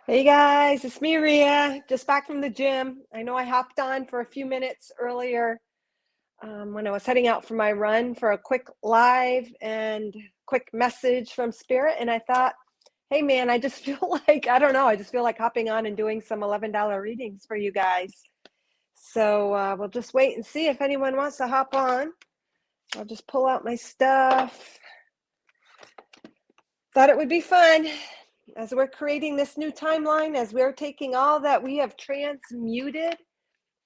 Hey guys, it's me, Ria, just back from the gym. I know I hopped on for a few minutes earlier when I was heading out for my run for a quick live and quick message from Spirit. And I thought, hey man, I just feel like, I don't know, I just feel like hopping on and doing some $11 readings for you guys. So we'll just wait and see if anyone wants to hop on. I'll just pull out my stuff. Thought it would be fun. As we're creating this new timeline, as we're taking all that we have transmuted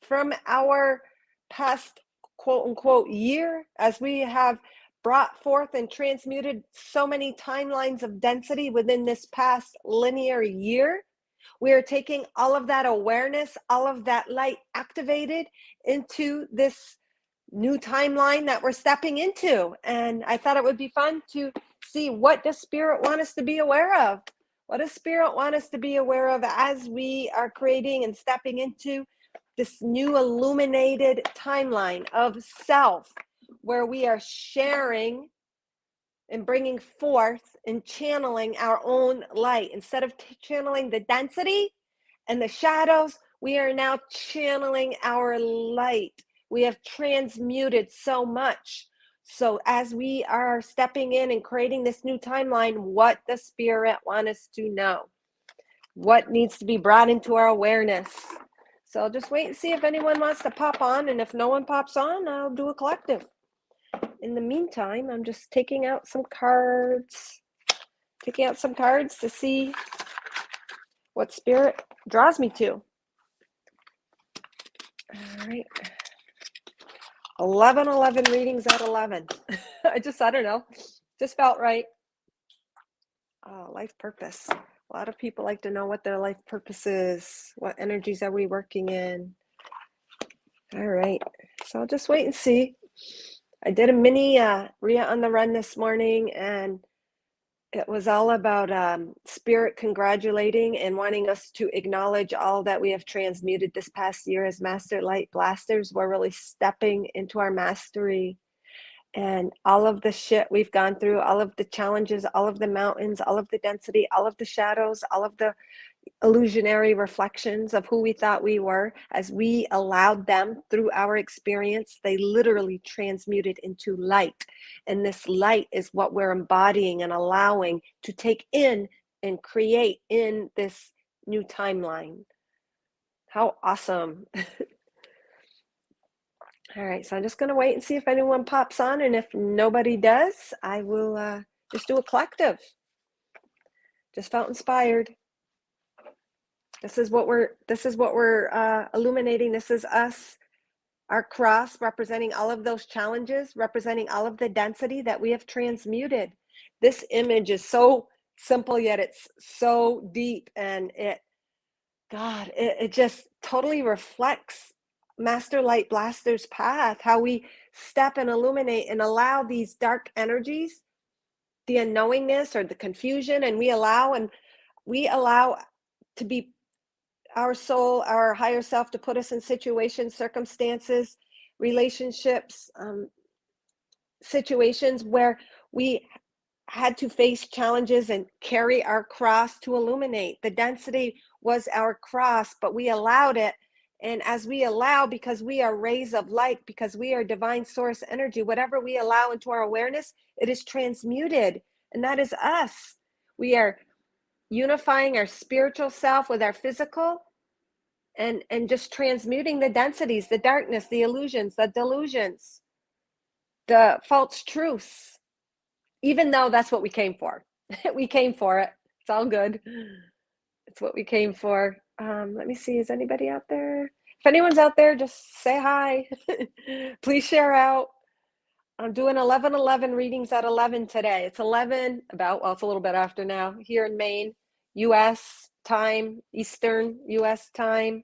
from our past quote unquote year, as we have brought forth and transmuted so many timelines of density within this past linear year, we are taking all of that awareness, all of that light activated into this new timeline that we're stepping into. And I thought it would be fun to see, what does Spirit want us to be aware of? What does Spirit want us to be aware of as we are creating and stepping into this new illuminated timeline of self, where we are sharing and bringing forth and channeling our own light? Instead of channeling the density and the shadows, we are now channeling our light. We have transmuted so much. So as we are stepping in and creating this new timeline, what does Spirit want us to know? What needs to be brought into our awareness? So I'll just wait and see if anyone wants to pop on. And if no one pops on, I'll do a collective. In the meantime, I'm just taking out some cards. To see what Spirit draws me to. All right. 11 readings at 11. I don't know. Just felt right. Oh, life purpose. A lot of people like to know what their life purpose is. What energies are we working in? All right. So I'll just wait and see. I did a mini Ria on the Run this morning, and it was all about Spirit congratulating and wanting us to acknowledge all that we have transmuted this past year as Master Light Blasters. We're really stepping into our mastery, and all of the shit we've gone through, all of the challenges, all of the mountains, all of the density, all of the shadows, all of the illusionary reflections of who we thought we were, as we allowed them through our experience, they literally transmuted into light. And this light is what we're embodying and allowing to take in and create in this new timeline. How awesome. All right, so I'm just going to wait and see if anyone pops on, and if nobody does, I will just do a collective. Just felt inspired. This is what we're illuminating. This is us, our cross, representing all of those challenges, representing all of the density that we have transmuted. This image is so simple, yet it's so deep, and it just totally reflects Master Light Blaster's path, how we step and illuminate and allow these dark energies, the unknowingness or the confusion, and we allow to be our soul, our higher self, to put us in situations, circumstances, relationships, situations where we had to face challenges and carry our cross to illuminate. The density was our cross, but we allowed it. And as we allow, because we are rays of light, because we are divine source energy, whatever we allow into our awareness, it is transmuted. And that is us. We are unifying our spiritual self with our physical, and just transmuting the densities, the darkness, the illusions, the delusions, the false truths, even though that's what we came for. We came for it. It's all good. It's what we came for. Let me see, is anybody out there? If anyone's out there, just say hi. Please share out. I'm doing 11 readings at 11 today. It's 11 about, well, it's a little bit after now, here in Maine, US time, Eastern US time.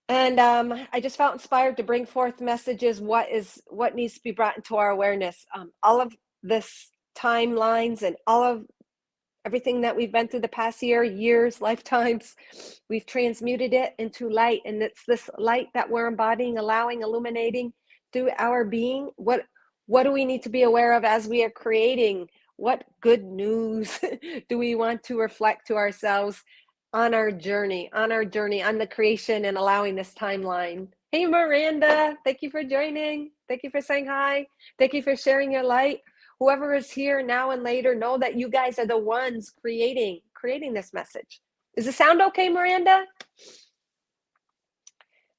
And I just felt inspired to bring forth messages. What needs to be brought into our awareness? All of this timelines and all of everything that we've been through the past years, lifetimes, we've transmuted it into light. And it's this light that we're embodying, allowing, illuminating through our being. What do we need to be aware of as we are creating? What good news do we want to reflect to ourselves on our journey, on the creation and allowing this timeline? Hey, Miranda, thank you for joining. Thank you for saying hi. Thank you for sharing your light. Whoever is here now and later, know that you guys are the ones creating this message. Does it sound okay, Miranda?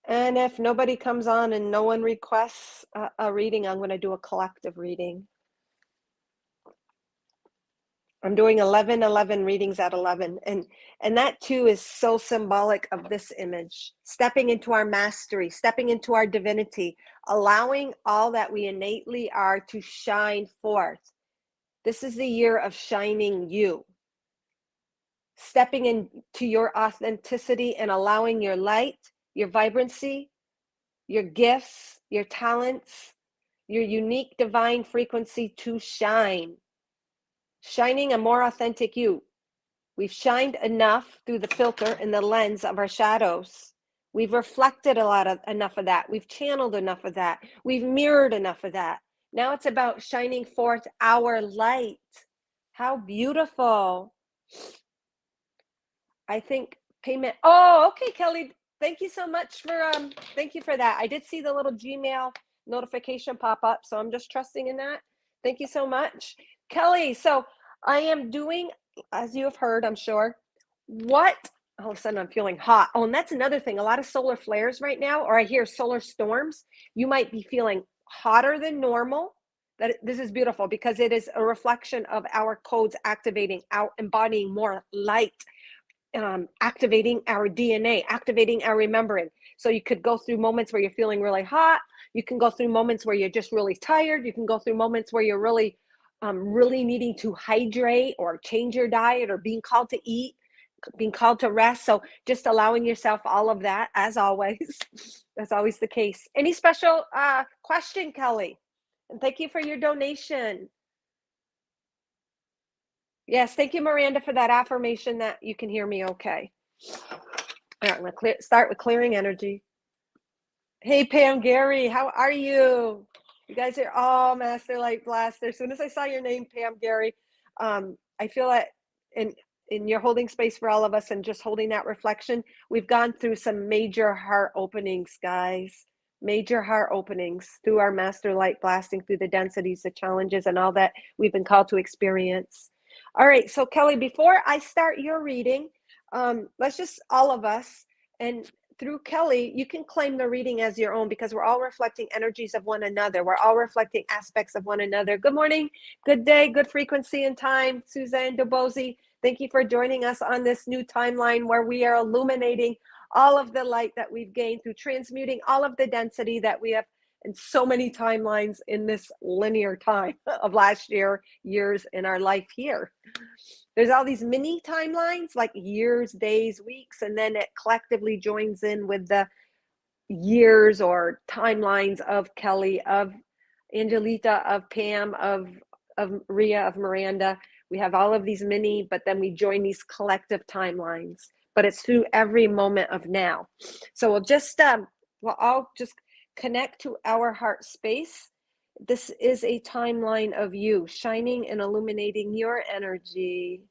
And if nobody comes on and no one requests a reading, I'm going to do a collective reading. I'm doing 11 readings at 11. And that too is so symbolic of this image. Stepping into our mastery, stepping into our divinity, allowing all that we innately are to shine forth. This is the year of shining you. Stepping into your authenticity and allowing your light, your vibrancy, your gifts, your talents, your unique divine frequency to shine. Shining a more authentic you. We've shined enough through the filter and the lens of our shadows. We've reflected enough of that. We've channeled enough of that. We've mirrored enough of that. Now it's about shining forth our light. How beautiful. I think payment. Oh, okay, Kelly. Thank you so much for thank you for that. I did see the little Gmail notification pop up, so I'm just trusting in that. Thank you so much, Kelly. So I am doing, as you have heard, I'm sure, what all of a sudden I'm feeling hot. Oh, and that's another thing. A lot of solar flares right now, or I hear solar storms. You might be feeling hotter than normal. That this is beautiful because it is a reflection of our codes activating out, embodying more light, activating our DNA, activating our remembering. So you could go through moments where you're feeling really hot. You can go through moments where you're just really tired. You can go through moments where you're really, really needing to hydrate or change your diet or being called to eat, being called to rest. So just allowing yourself all of that, as always. That's always the case. Any special question, Kelly? And thank you for your donation. Yes, thank you, Miranda, for that affirmation that you can hear me okay. All right, I'm going to start with clearing energy. Hey, Pam Gary, how are you? You guys are all Master Light Blaster. As soon as I saw your name, Pam Gary, I feel that in your holding space for all of us and just holding that reflection, we've gone through some major heart openings, guys. Major heart openings through our Master Light Blasting, through the densities, the challenges, and all that we've been called to experience. All right, so Kelly, before I start your reading, let's just all of us, and through Kelly, you can claim the reading as your own because we're all reflecting energies of one another. We're all reflecting aspects of one another. Good morning, good day, good frequency and time. Suzanne DeBozy, thank you for joining us on this new timeline where we are illuminating all of the light that we've gained through transmuting all of the density that we have in so many timelines in this linear time of last years in our life here. There's all these mini timelines, like years, days, weeks, and then it collectively joins in with the years or timelines of Kelly, of Angelita, of Pam, of Ria, of Miranda. We have all of these mini, but then we join these collective timelines. But it's through every moment of now. So we'll all just connect to our heart space. This is a timeline of you shining and illuminating your energy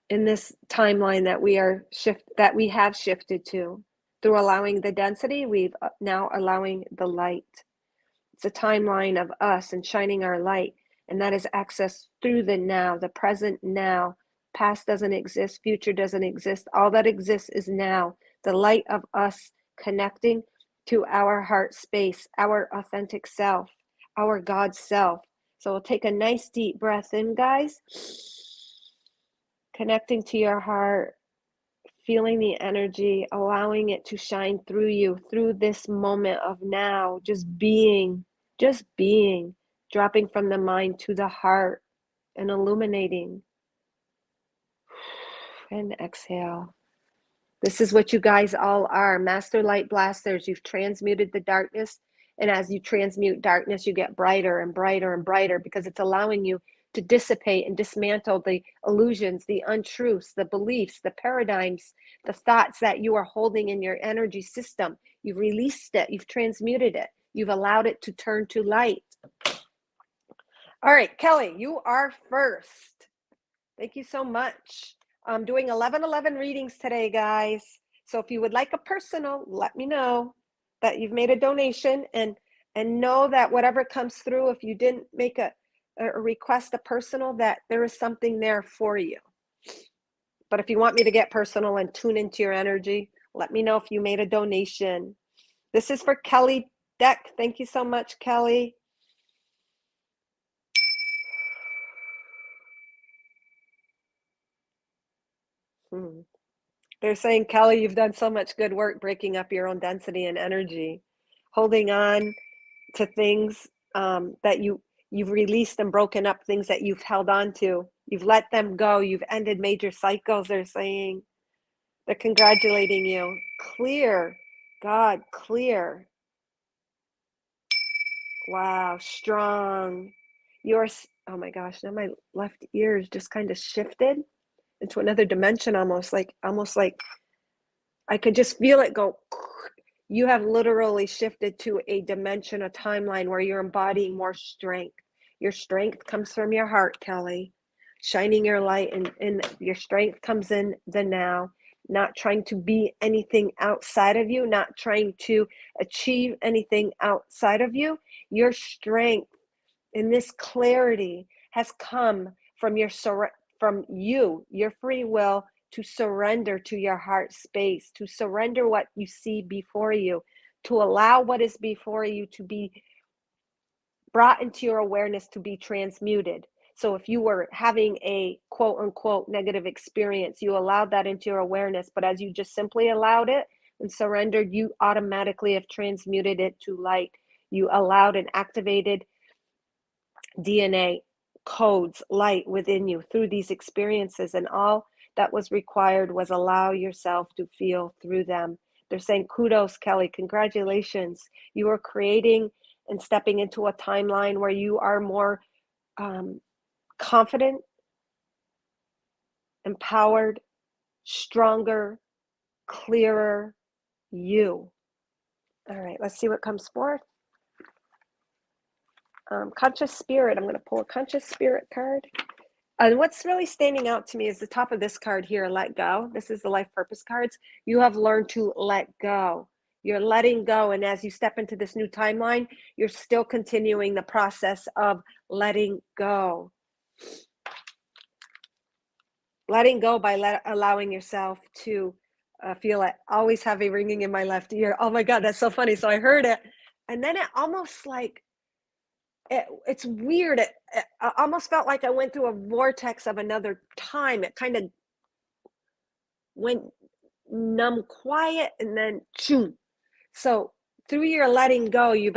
in this timeline that we have shifted to. Through allowing the density, we've now allowing the light. It's a timeline of us and shining our light, and that is access through the now, the present now. Past doesn't exist, future doesn't exist. All that exists is now. The light of us connecting to our heart space, our authentic self, our God self. So we'll take a nice deep breath in, guys. Connecting to your heart, feeling the energy, allowing it to shine through you, through this moment of now, just being, dropping from the mind to the heart and illuminating. And exhale. This is what you guys all are, Master Light Blasters. You've transmuted the darkness, and as you transmute darkness, you get brighter and brighter and brighter because it's allowing you to dissipate and dismantle the illusions, the untruths, the beliefs, the paradigms, the thoughts that you are holding in your energy system. You've released it, you've transmuted it, you've allowed it to turn to light. All right, Kelly, you are first. Thank you so much. I'm doing 1111 readings today, guys. So if you would like a personal, let me know that you've made a donation, and know that whatever comes through, if you didn't make a request a personal, that there is something there for you. But if you want me to get personal and tune into your energy, let me know if you made a donation. This is for Kelly Deck. Thank you so much, Kelly. They're saying, Kelly, you've done so much good work breaking up your own density and energy, holding on to things that you've released and broken up, things that you've held on to. You've let them go. You've ended major cycles, they're saying. They're congratulating you. Clear. God, clear. Wow, strong. You're, oh my gosh, now my left ear is just kind of shifted into another dimension, almost like I could just feel it go. You have literally shifted to a dimension, a timeline where you're embodying more strength. Your strength comes from your heart, Kelly. Shining your light, and your strength comes in the now. Not trying to be anything outside of you, not trying to achieve anything outside of you. Your strength in this clarity has come from your free will to surrender to your heart space, to surrender what you see before you, to allow what is before you to be brought into your awareness, to be transmuted. So if you were having a quote unquote negative experience, you allowed that into your awareness, but as you just simply allowed it and surrendered, you automatically have transmuted it to light. You allowed and activated DNA codes light within you through these experiences, and all that was required was allow yourself to feel through them. They're saying, kudos, Kelly, congratulations. You are creating and stepping into a timeline where you are more confident, empowered, stronger, clearer you. All right, let's see what comes forth. Conscious spirit. I'm going to pull a conscious spirit card. And what's really standing out to me is the top of this card here, let go. This is the life purpose cards. You have learned to let go. You're letting go. And as you step into this new timeline, you're still continuing the process of letting go. Letting go by allowing yourself to feel it. Always have a ringing in my left ear. Oh my God, that's so funny. So I heard it. And then it almost like, it's weird. I almost felt like I went through a vortex of another time. It kind of went numb, quiet, and then choom. So through your letting go, you've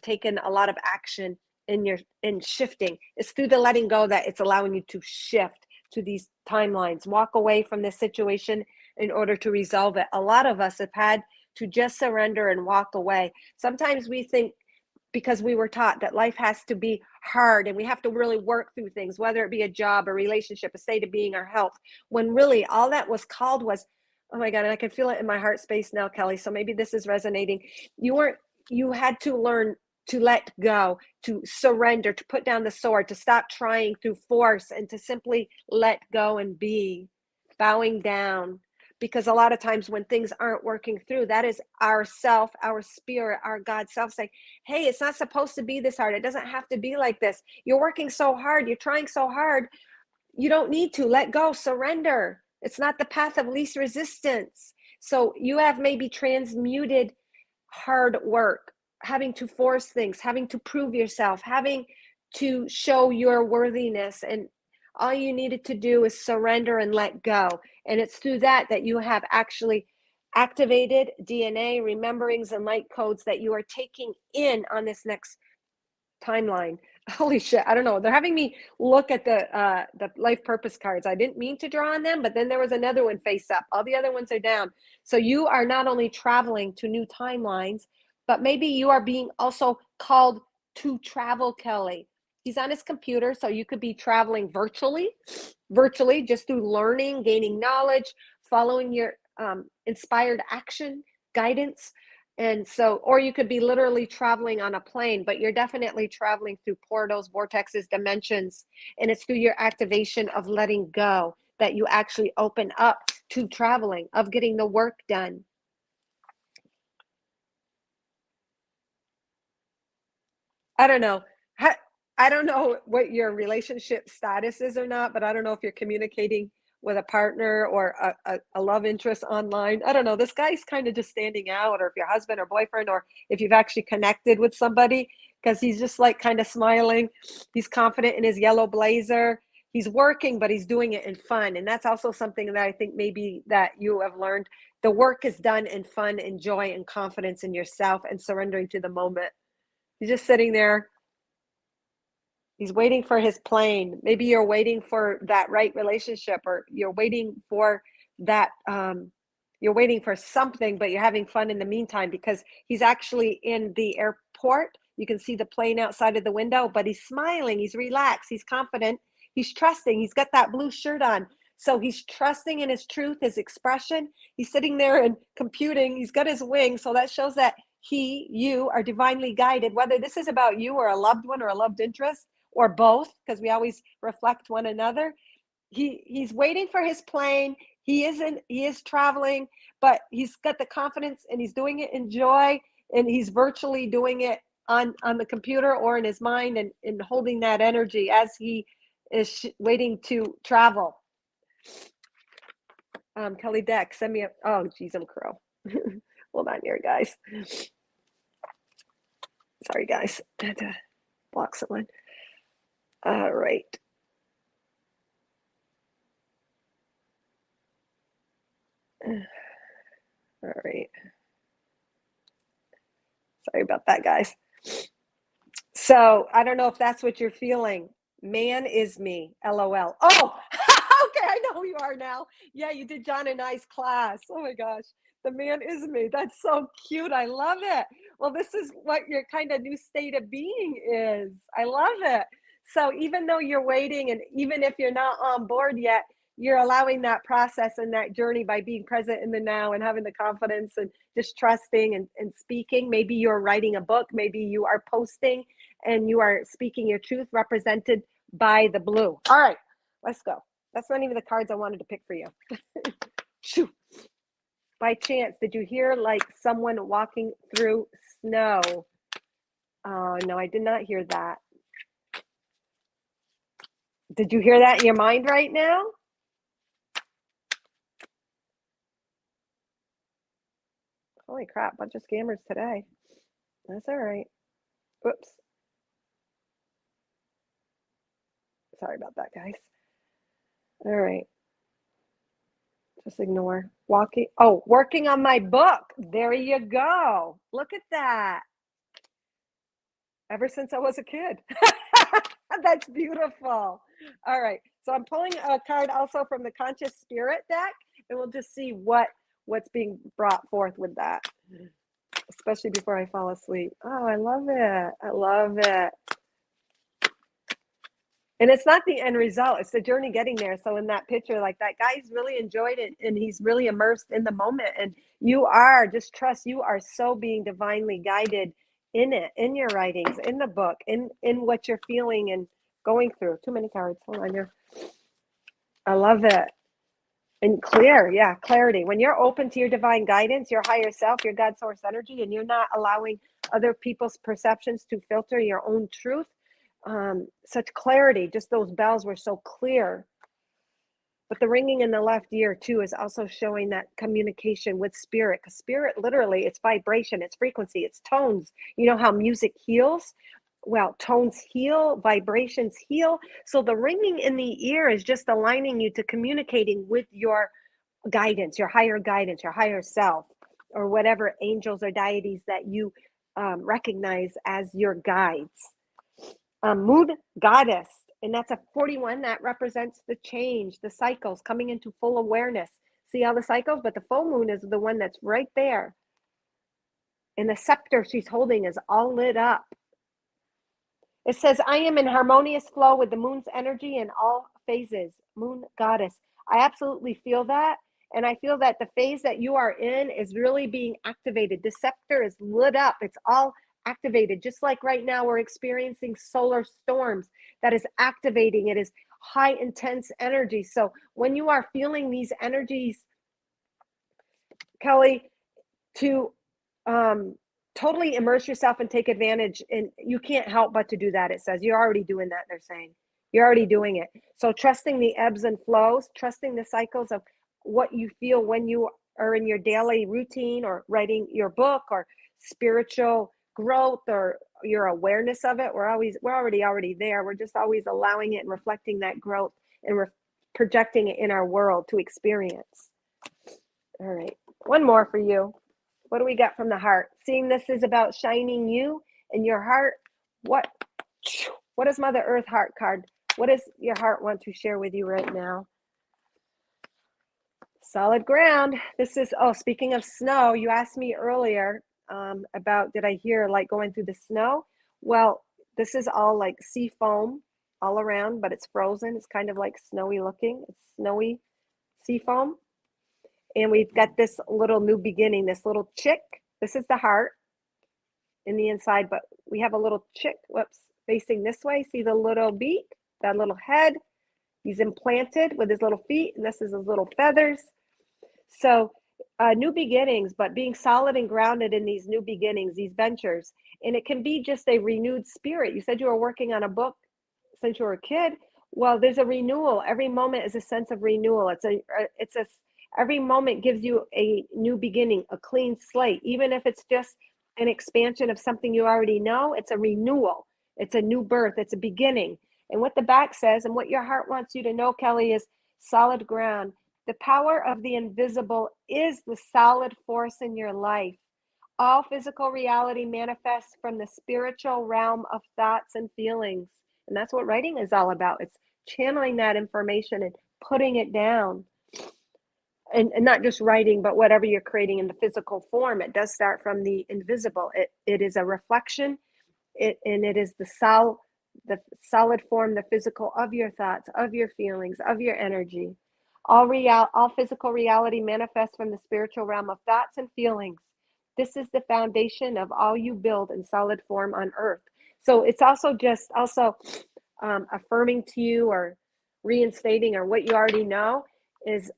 taken a lot of action in shifting. It's through the letting go that it's allowing you to shift to these timelines. Walk away from this situation in order to resolve it. A lot of us have had to just surrender and walk away. Sometimes we think, because we were taught that life has to be hard and we have to really work through things, whether it be a job, a relationship, a state of being, our health, when really all that was called was, oh my God, and I can feel it in my heart space now, Kelly. So maybe this is resonating. You had to learn to let go, to surrender, to put down the sword, to stop trying through force, and to simply let go and be, bowing down. Because a lot of times when things aren't working through, that is our self, our spirit, our God self saying, hey, it's not supposed to be this hard. It doesn't have to be like this. You're working so hard. You're trying so hard. You don't need to. Let go, surrender. It's not the path of least resistance. So you have maybe transmuted hard work, having to force things, having to prove yourself, having to show your worthiness, and all you needed to do is surrender and let go. And it's through that you have actually activated DNA, rememberings, and light codes that you are taking in on this next timeline. Holy shit, I don't know. They're having me look at the life purpose cards. I didn't mean to draw on them, but then there was another one face up. All the other ones are down. So you are not only traveling to new timelines, but maybe you are being also called to travel, Kelly. He's on his computer, so you could be traveling virtually just through learning, gaining knowledge, following your inspired action, guidance. And so, or you could be literally traveling on a plane, but you're definitely traveling through portals, vortexes, dimensions. And it's through your activation of letting go that you actually open up to traveling, of getting the work done. I don't know. I don't know what your relationship status is or not, but I don't know if you're communicating with a partner or a love interest online. I don't know. This guy's kind of just standing out, or if your husband or boyfriend, or if you've actually connected with somebody, because he's just like kind of smiling. He's confident in his yellow blazer. He's working, but he's doing it in fun. And that's also something that I think maybe that you have learned. The work is done in fun and joy and confidence in yourself and surrendering to the moment. He's just sitting there. He's waiting for his plane. Maybe you're waiting for that right relationship, or you're waiting for that, you're waiting for something, but you're having fun in the meantime, because he's actually in the airport. You can see the plane outside of the window, but he's smiling, he's relaxed, he's confident, he's trusting, he's got that blue shirt on. So he's trusting in his truth, his expression. He's sitting there and computing. He's got his wings. So that shows that you are divinely guided, whether this is about you or a loved one or a loved interest or both, because we always reflect one another. He's waiting for his plane. He is traveling, but he's got the confidence and he's doing it in joy, and he's virtually doing it on the computer or in his mind, and holding that energy as he is waiting to travel. Kelly Deck, send me a, oh geez, I'm crow. Hold on here, guys. Sorry, guys. I had to block someone. All right. All right. Sorry about that, guys. So I don't know if that's what you're feeling. Man is me, LOL. Oh, okay, I know who you are now. Yeah, you did John and I's class. Oh my gosh, the man is me. That's so cute. I love it. Well, this is what your kind of new state of being is. I love it. So even though you're waiting, and even if you're not on board yet, you're allowing that process and that journey by being present in the now and having the confidence and just trusting and speaking. Maybe you're writing a book, maybe you are posting and you are speaking your truth, represented by the blue. All right, let's go. That's not even the cards I wanted to pick for you. Shoo. By chance, did you hear like someone walking through snow? Oh, no, I did not hear that. Did you hear that in your mind right now? Holy crap, bunch of scammers today. That's all right. Whoops. Sorry about that, guys. All right. Just ignore. Walking. Oh, working on my book. There you go. Look at that. Ever since I was a kid. That's beautiful. All right. So I'm pulling a card also from the Conscious Spirit deck, and we'll just see what's being brought forth with that, especially before I fall asleep. Oh, I love it. I love it. And it's not the end result, it's the journey getting there. So in that picture, like that guy's really enjoyed it and he's really immersed in the moment. And you are, just trust, you are so being divinely guided in it, in your writings, in the book, in what you're feeling and going through. Too many cards. Hold on here. I love it. And clear, yeah, clarity. When you're open to your divine guidance, your higher self, your God source energy, and you're not allowing other people's perceptions to filter your own truth, such clarity, just those bells were so clear. But the ringing in the left ear too is also showing that communication with spirit, because spirit literally, it's vibration, it's frequency, it's tones. You know how music heals? Well, tones heal, vibrations heal. So the ringing in the ear is just aligning you to communicating with your guidance, your higher self, or whatever angels or deities that you recognize as your guides. Moon goddess, and that's a 41. That represents the change, the cycles coming into full awareness. See all the cycles, but the full moon is the one that's right there, and the scepter she's holding is all lit up. It says, I am in harmonious flow with the moon's energy in all phases. Moon goddess, I absolutely feel that, And I feel that the phase that you are in is really being activated. The sector is lit up. It's all activated. Just like right now, we're experiencing solar storms that is activating. It is high intense energy. So when you are feeling these energies, Kelly, to totally immerse yourself and take advantage, and you can't help but to do that. It says you're already doing that. They're saying you're already doing it. So trusting the ebbs and flows, trusting the cycles of what you feel when you are in your daily routine or writing your book or spiritual growth or your awareness of it. We're already there. We're just always allowing it and reflecting that growth and projecting it in our world to experience. All right, one more for you. What do we got from the heart? Seeing this is about shining you and your heart. What is Mother Earth heart card? What does your heart want to share with you right now? Solid ground. This is, speaking of snow, you asked me earlier about, did I hear like going through the snow? Well, this is all like sea foam all around, but it's frozen. It's kind of like snowy looking. It's snowy sea foam. And we've got this little new beginning, this little chick. This is the heart in the inside, but we have a little chick, facing this way. See the little beak, that little head? He's implanted with his little feet, and this is his little feathers. So new beginnings, but being solid and grounded in these new beginnings, these ventures. And it can be just a renewed spirit. You said you were working on a book since you were a kid. Well, there's a renewal. Every moment is a sense of renewal. Every moment gives you a new beginning, a clean slate. Even if it's just an expansion of something you already know, it's a renewal. It's a new birth. It's a beginning. And what the back says and what your heart wants you to know, Kelly, is solid ground. The power of the invisible is the solid force in your life. All physical reality manifests from the spiritual realm of thoughts and feelings. And that's what writing is all about. It's channeling that information and putting it down. And not just writing, but whatever you're creating in the physical form, it does start from the invisible. It is a reflection, and it is the solid form, the physical of your thoughts, of your feelings, of your energy. All physical reality manifests from the spiritual realm of thoughts and feelings. This is the foundation of all you build in solid form on earth. So it's also affirming to you or reinstating or what you already know is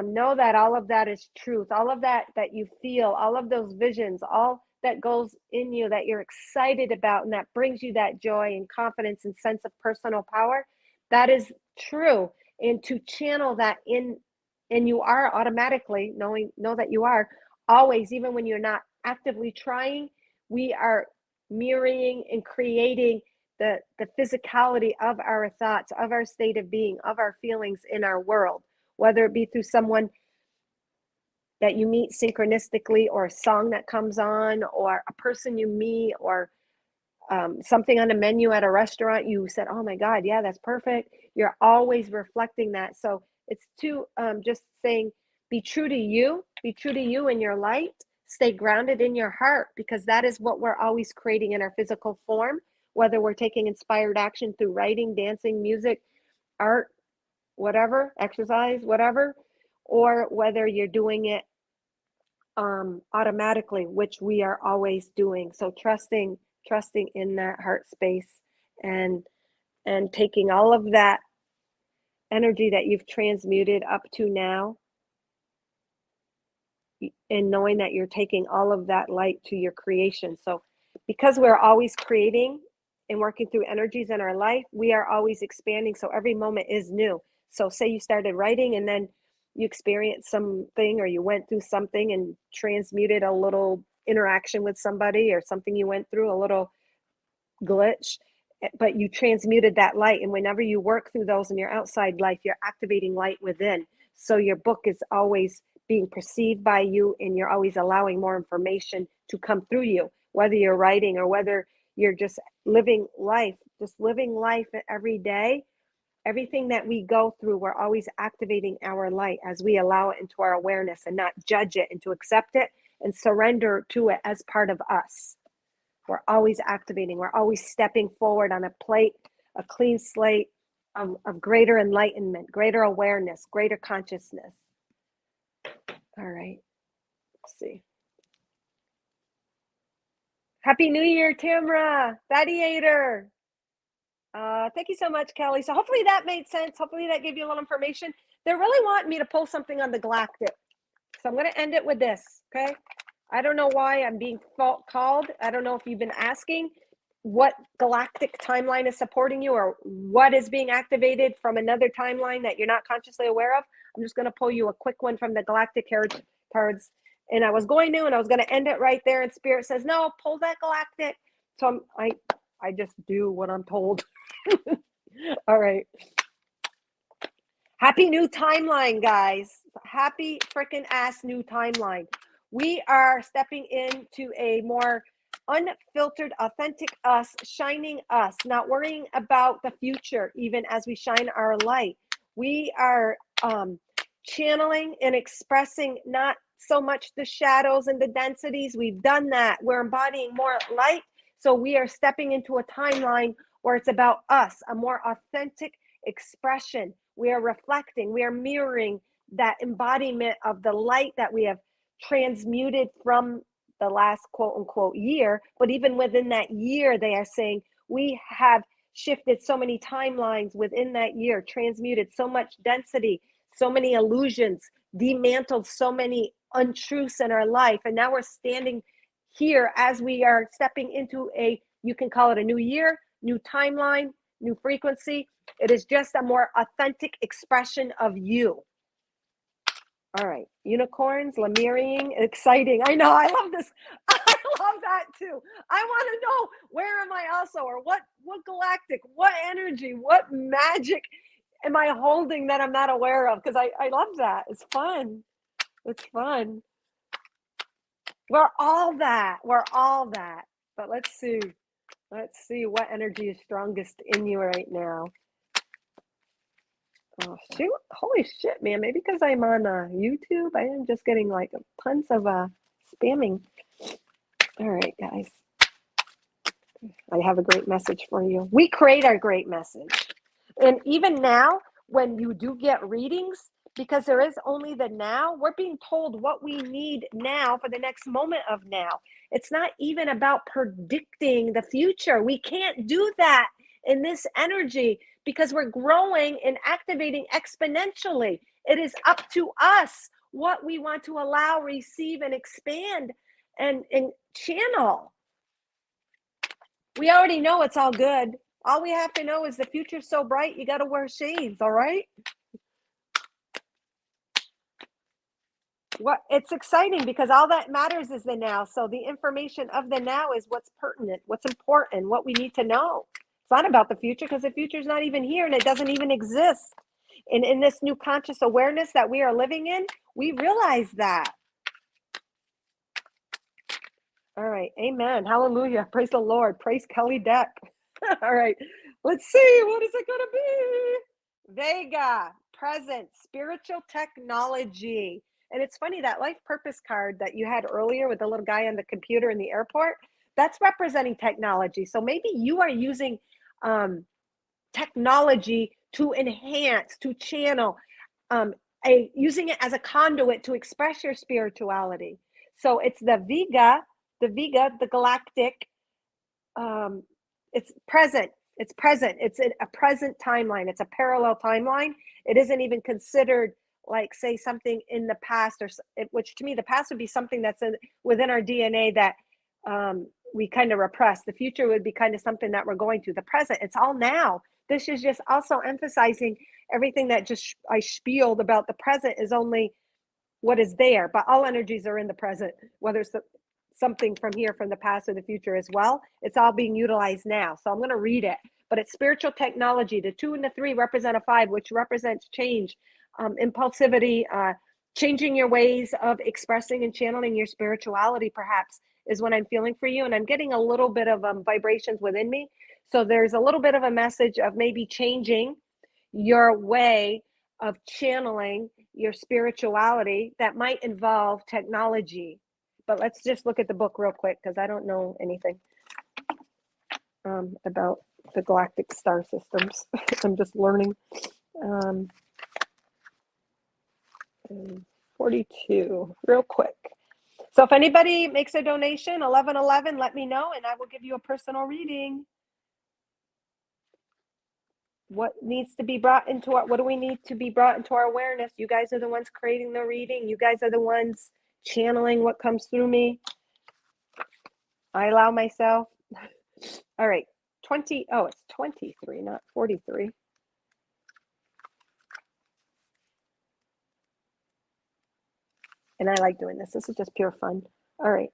know that all of that is truth. All of that you feel, all of those visions, all that goes in you that you're excited about and that brings you that joy and confidence and sense of personal power, that is true. And to channel that in, and you are automatically know that you are always, even when you're not actively trying, we are mirroring and creating the physicality of our thoughts, of our state of being, of our feelings in our world, whether it be through someone that you meet synchronistically or a song that comes on or a person you meet or something on a menu at a restaurant. You said, oh my God, yeah, that's perfect. You're always reflecting that. So it's just saying, be true to you in your light, stay grounded in your heart, because that is what we're always creating in our physical form, whether we're taking inspired action through writing, dancing, music, art, whatever, exercise, whatever, or whether you're doing it automatically, which we are always doing. So trusting in that heart space and taking all of that energy that you've transmuted up to now and knowing that you're taking all of that light to your creation. So because we're always creating and working through energies in our life, we are always expanding. So every moment is new. So say you started writing and then you experienced something or you went through something and transmuted a little interaction with somebody or something you went through, a little glitch, but you transmuted that light. And whenever you work through those in your outside life, you're activating light within. So your book is always being perceived by you and you're always allowing more information to come through you, whether you're writing or whether you're just living life every day. Everything that we go through, we're always activating our light as we allow it into our awareness and not judge it, and to accept it and surrender to it as part of us. We're always activating. We're always stepping forward on a clean slate of greater enlightenment, greater awareness, greater consciousness. All right. Let's see. Happy New Year, Tamra. Thaddeator. Thank you so much, Kelly. So hopefully that made sense. Hopefully that gave you a little information. They're really wanting me to pull something on the galactic. So I'm going to end it with this, okay? I don't know why I'm being called. I don't know if you've been asking what galactic timeline is supporting you or what is being activated from another timeline that you're not consciously aware of. I'm just going to pull you a quick one from the galactic cards. And I was going to end it right there. And Spirit says, no, pull that galactic. So I just do what I'm told. All right. Happy new timeline, guys. Happy freaking ass new timeline. We are stepping into a more unfiltered, authentic us, shining us, not worrying about the future, even as we shine our light. We are channeling and expressing not so much the shadows and the densities. We've done that. We're embodying more light. So we are stepping into a timeline where it's about us, a more authentic expression. We are reflecting, we are mirroring that embodiment of the light that we have transmuted from the last quote unquote year. But even within that year, they are saying we have shifted so many timelines within that year, transmuted so much density, so many illusions, dismantled so many untruths in our life. And now we're standing here as we are stepping into you can call it a new year, new timeline, new frequency. It is just a more authentic expression of you. All right. Unicorns, Lemurian, exciting. I know. I love this. I love that too. I want to know, where am I also, or what galactic, what energy, what magic am I holding that I'm not aware of? Because I love that. It's fun. It's fun. We're all that. We're all that. But let's see. Let's see what energy is strongest in you right now. Oh, shoot. Holy shit, man. Maybe because I'm on YouTube, I am just getting like tons of spamming. All right, guys. I have a great message for you. We create our great message. And even now, when you do get readings, because there is only the now, we're being told what we need now for the next moment of now. It's not even about predicting the future. We can't do that in this energy because we're growing and activating exponentially. It is up to us what we want to allow, receive, and expand and channel. We already know it's all good. All we have to know is the future's so bright, you got to wear shades, all right? It's exciting because all that matters is the now. So the information of the now is what's pertinent, what's important, what we need to know. It's not about the future because the future is not even here and it doesn't even exist. And in this new conscious awareness that we are living in, we realize that. All right. Amen. Hallelujah. Praise the Lord. Praise Kelly Deck. All right. Let's see. What is it going to be? Vega, present, spiritual technology. And it's funny, that life purpose card that you had earlier with the little guy on the computer in the airport, that's representing technology. So maybe you are using technology to enhance, to channel, using it as a conduit to express your spirituality. So it's the Vega, the galactic. It's present. It's present. It's a present timeline. It's a parallel timeline. It isn't even considered like, say, something in the past, which to me, the past would be something that's within our DNA that we kind of repress. The future would be kind of something that we're going to. The present, it's all now. This is just also emphasizing everything that just I spieled about. The present is only what is there, but all energies are in the present, whether it's something from here, from the past or the future as well. It's all being utilized now. So I'm going to read it, but it's spiritual technology. The 2 and the 3 represent a 5, which represents change, impulsivity, changing your ways of expressing and channeling your spirituality, perhaps, is what I'm feeling for you. And I'm getting a little bit of vibrations within me. So there's a little bit of a message of maybe changing your way of channeling your spirituality that might involve technology. But let's just look at the book real quick because I don't know anything about the galactic star systems. I'm just learning. 42, real quick. So if anybody makes a donation, 1111, let me know and I will give you a personal reading. What needs to be brought into what do we need to be brought into our awareness? You guys are the ones creating the reading. You guys are the ones channeling what comes through me. I allow myself. All right. 20. Oh, it's 23, not 43. And I like doing this. This is just pure fun. All right.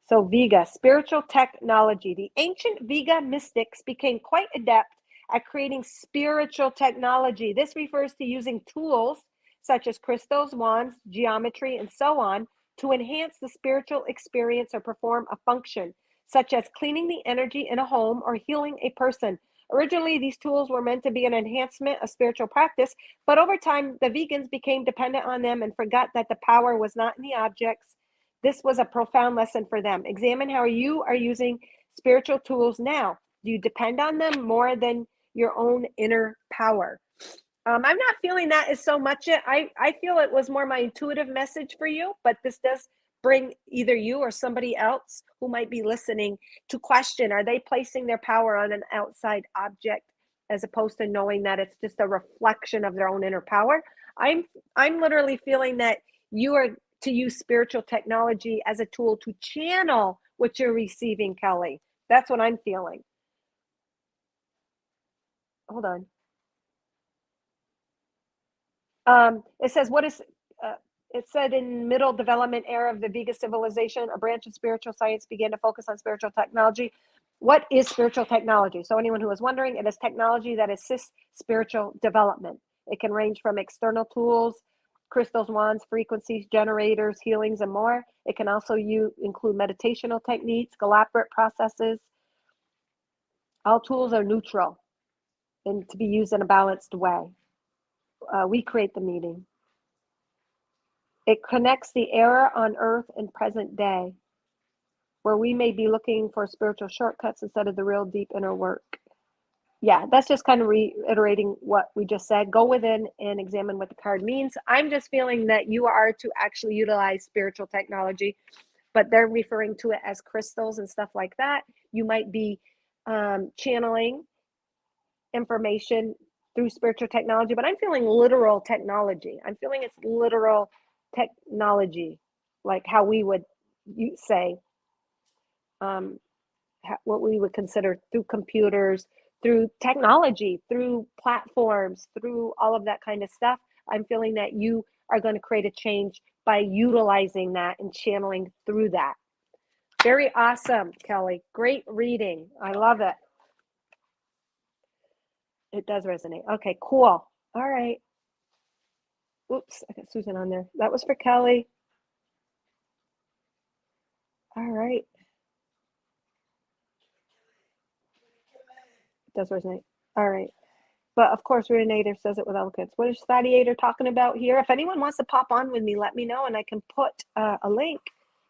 So Vega, spiritual technology. The ancient Vega mystics became quite adept at creating spiritual technology. This refers to using tools such as crystals, wands, geometry, and so on to enhance the spiritual experience or perform a function, such as cleaning the energy in a home or healing a person. Originally, these tools were meant to be an enhancement of spiritual practice, but over time, the vegans became dependent on them and forgot that the power was not in the objects. This was a profound lesson for them. Examine how you are using spiritual tools now. Do you depend on them more than your own inner power? I'm not feeling that is so much it. I feel it was more my intuitive message for you, but this does bring either you or somebody else who might be listening to question, are they placing their power on an outside object as opposed to knowing that it's just a reflection of their own inner power? I'm literally feeling that you are to use spiritual technology as a tool to channel what you're receiving, Kelly. That's what I'm feeling. Hold on. It says, what is, it said in middle development era of the Vega civilization, a branch of spiritual science began to focus on spiritual technology. What is spiritual technology? So anyone who is wondering, it is technology that assists spiritual development. It can range from external tools, crystals, wands, frequencies, generators, healings, and more. It can also include meditational techniques, elaborate processes. All tools are neutral and to be used in a balanced way. We create the meaning. It connects the era on earth and present day, where we may be looking for spiritual shortcuts instead of the real deep inner work. Yeah, that's just kind of reiterating what we just said. Go within and examine what the card means. I'm just feeling that you are to actually utilize spiritual technology, but they're referring to it as crystals and stuff like that. You might be channeling information through spiritual technology, but I'm feeling literal technology. I'm feeling it's literal technology, like how we would say, what we would consider through computers, through technology, through platforms, through all of that kind of stuff. I'm feeling that you are going to create a change by utilizing that and channeling through that. Very awesome, Kelly. Great reading. I love it. It does resonate. Okay, cool. All right. Oops, I got Susan on there. That was for Kelly. All right. It does resonate. All right. But of course, Renator says it with eloquence. What is Thaddeator talking about here? If anyone wants to pop on with me, let me know and I can put a link.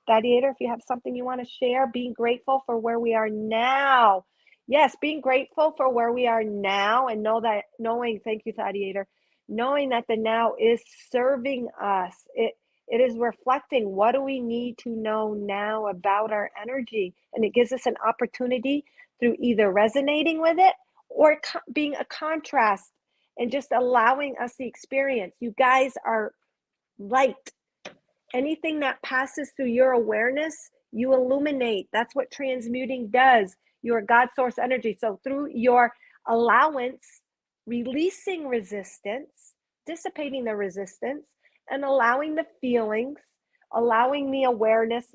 Thaddeator, if you have something you want to share, being grateful for where we are now. Yes, being grateful for where we are now and knowing, thank you, Thaddeator, knowing that the now is serving us. It is reflecting what do we need to know now about our energy. And it gives us an opportunity through either resonating with it or being a contrast and just allowing us the experience. You guys are light. Anything that passes through your awareness, you illuminate. That's what transmuting does. You're God source energy. So through your allowance, releasing resistance, dissipating the resistance, and allowing the feelings, allowing the awareness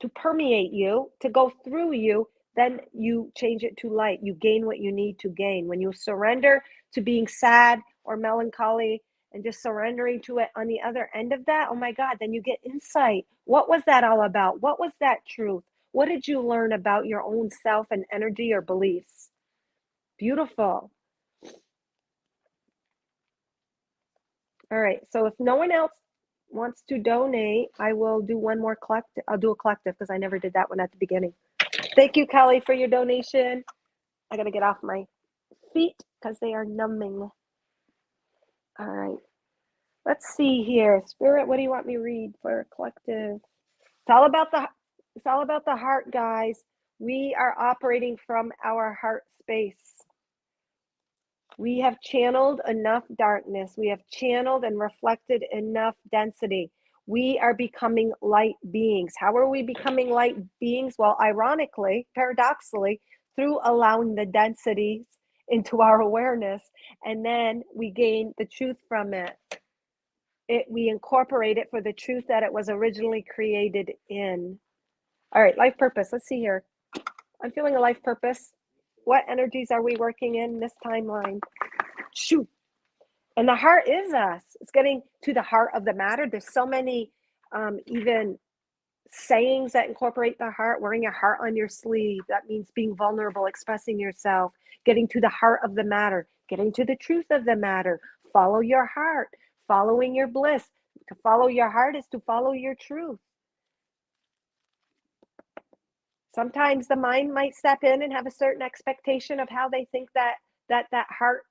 to permeate you, to go through you, then you change it to light. You gain what you need to gain. When you surrender to being sad or melancholy and just surrendering to it on the other end of that, oh my God, then you get insight. What was that all about? What was that truth? What did you learn about your own self and energy or beliefs? Beautiful. All right. So if no one else wants to donate, I will do one more collective. I'll do a collective because I never did that one at the beginning. Thank you, Kelly, for your donation. I got to get off my feet because they are numbing. All right. Let's see here. Spirit, what do you want me to read for collective? It's all about the heart, guys. We are operating from our heart space. We have channeled enough darkness. We have channeled and reflected enough density. We are becoming light beings. How are we becoming light beings? Well, ironically, paradoxically, through allowing the densities into our awareness, and then we gain the truth from it. We incorporate it for the truth that it was originally created in. All right, life purpose. Let's see here. I'm feeling a life purpose. What energies are we working in this timeline? Shoot. And the heart is us. It's getting to the heart of the matter. There's so many even sayings that incorporate the heart. Wearing your heart on your sleeve. That means being vulnerable, expressing yourself, getting to the heart of the matter, getting to the truth of the matter. Follow your heart, following your bliss. To follow your heart is to follow your truth. Sometimes the mind might step in and have a certain expectation of how they think that heart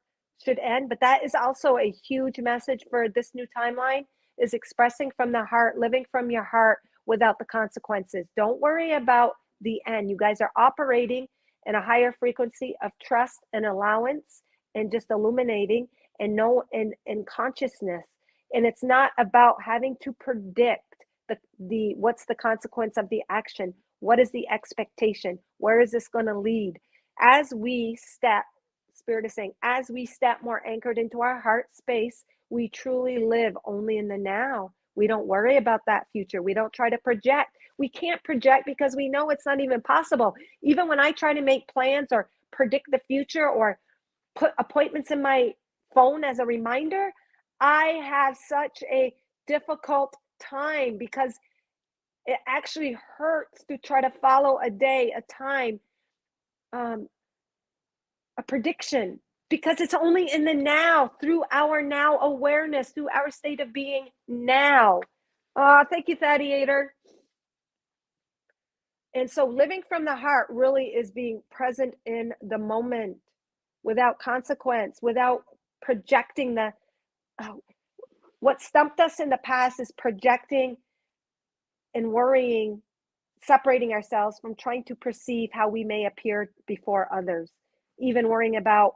should end, but that is also a huge message for this new timeline, is expressing from the heart, living from your heart without the consequences. Don't worry about the end. You guys are operating in a higher frequency of trust and allowance and just illuminating and consciousness. And it's not about having to predict the what's the consequence of the action. What is the expectation? Where is this going to lead? As we step, Spirit is saying, as we step more anchored into our heart space, we truly live only in the now. We don't worry about that future. We don't try to project. We can't project because we know it's not even possible. Even when I try to make plans or predict the future or put appointments in my phone as a reminder, I have such a difficult time because it actually hurts to try to follow a day, a time, a prediction, because it's only in the now, through our now awareness, through our state of being now. Thank you, Thaddeator. And so living from the heart really is being present in the moment without consequence, without projecting what stumped us in the past is projecting and worrying, separating ourselves from trying to perceive how we may appear before others, even worrying about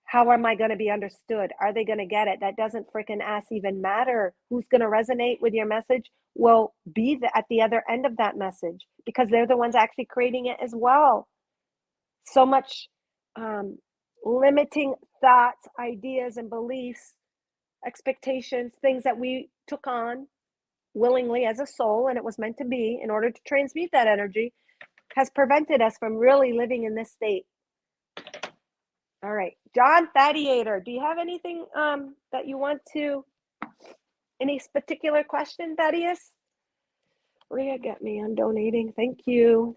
how am I going to be understood? Are they going to get it? That doesn't freaking ass even matter. Who's going to resonate with your message will be at the other end of that message because they're the ones actually creating it as well. So much limiting thoughts, ideas, and beliefs, expectations, things that we took on willingly as a soul, and it was meant to be in order to transmute that energy, has prevented us from really living in this state. All right, John Thaddeator, do you have anything that you want to, any particular question, Thaddeus? Rhea got me on donating. Thank you,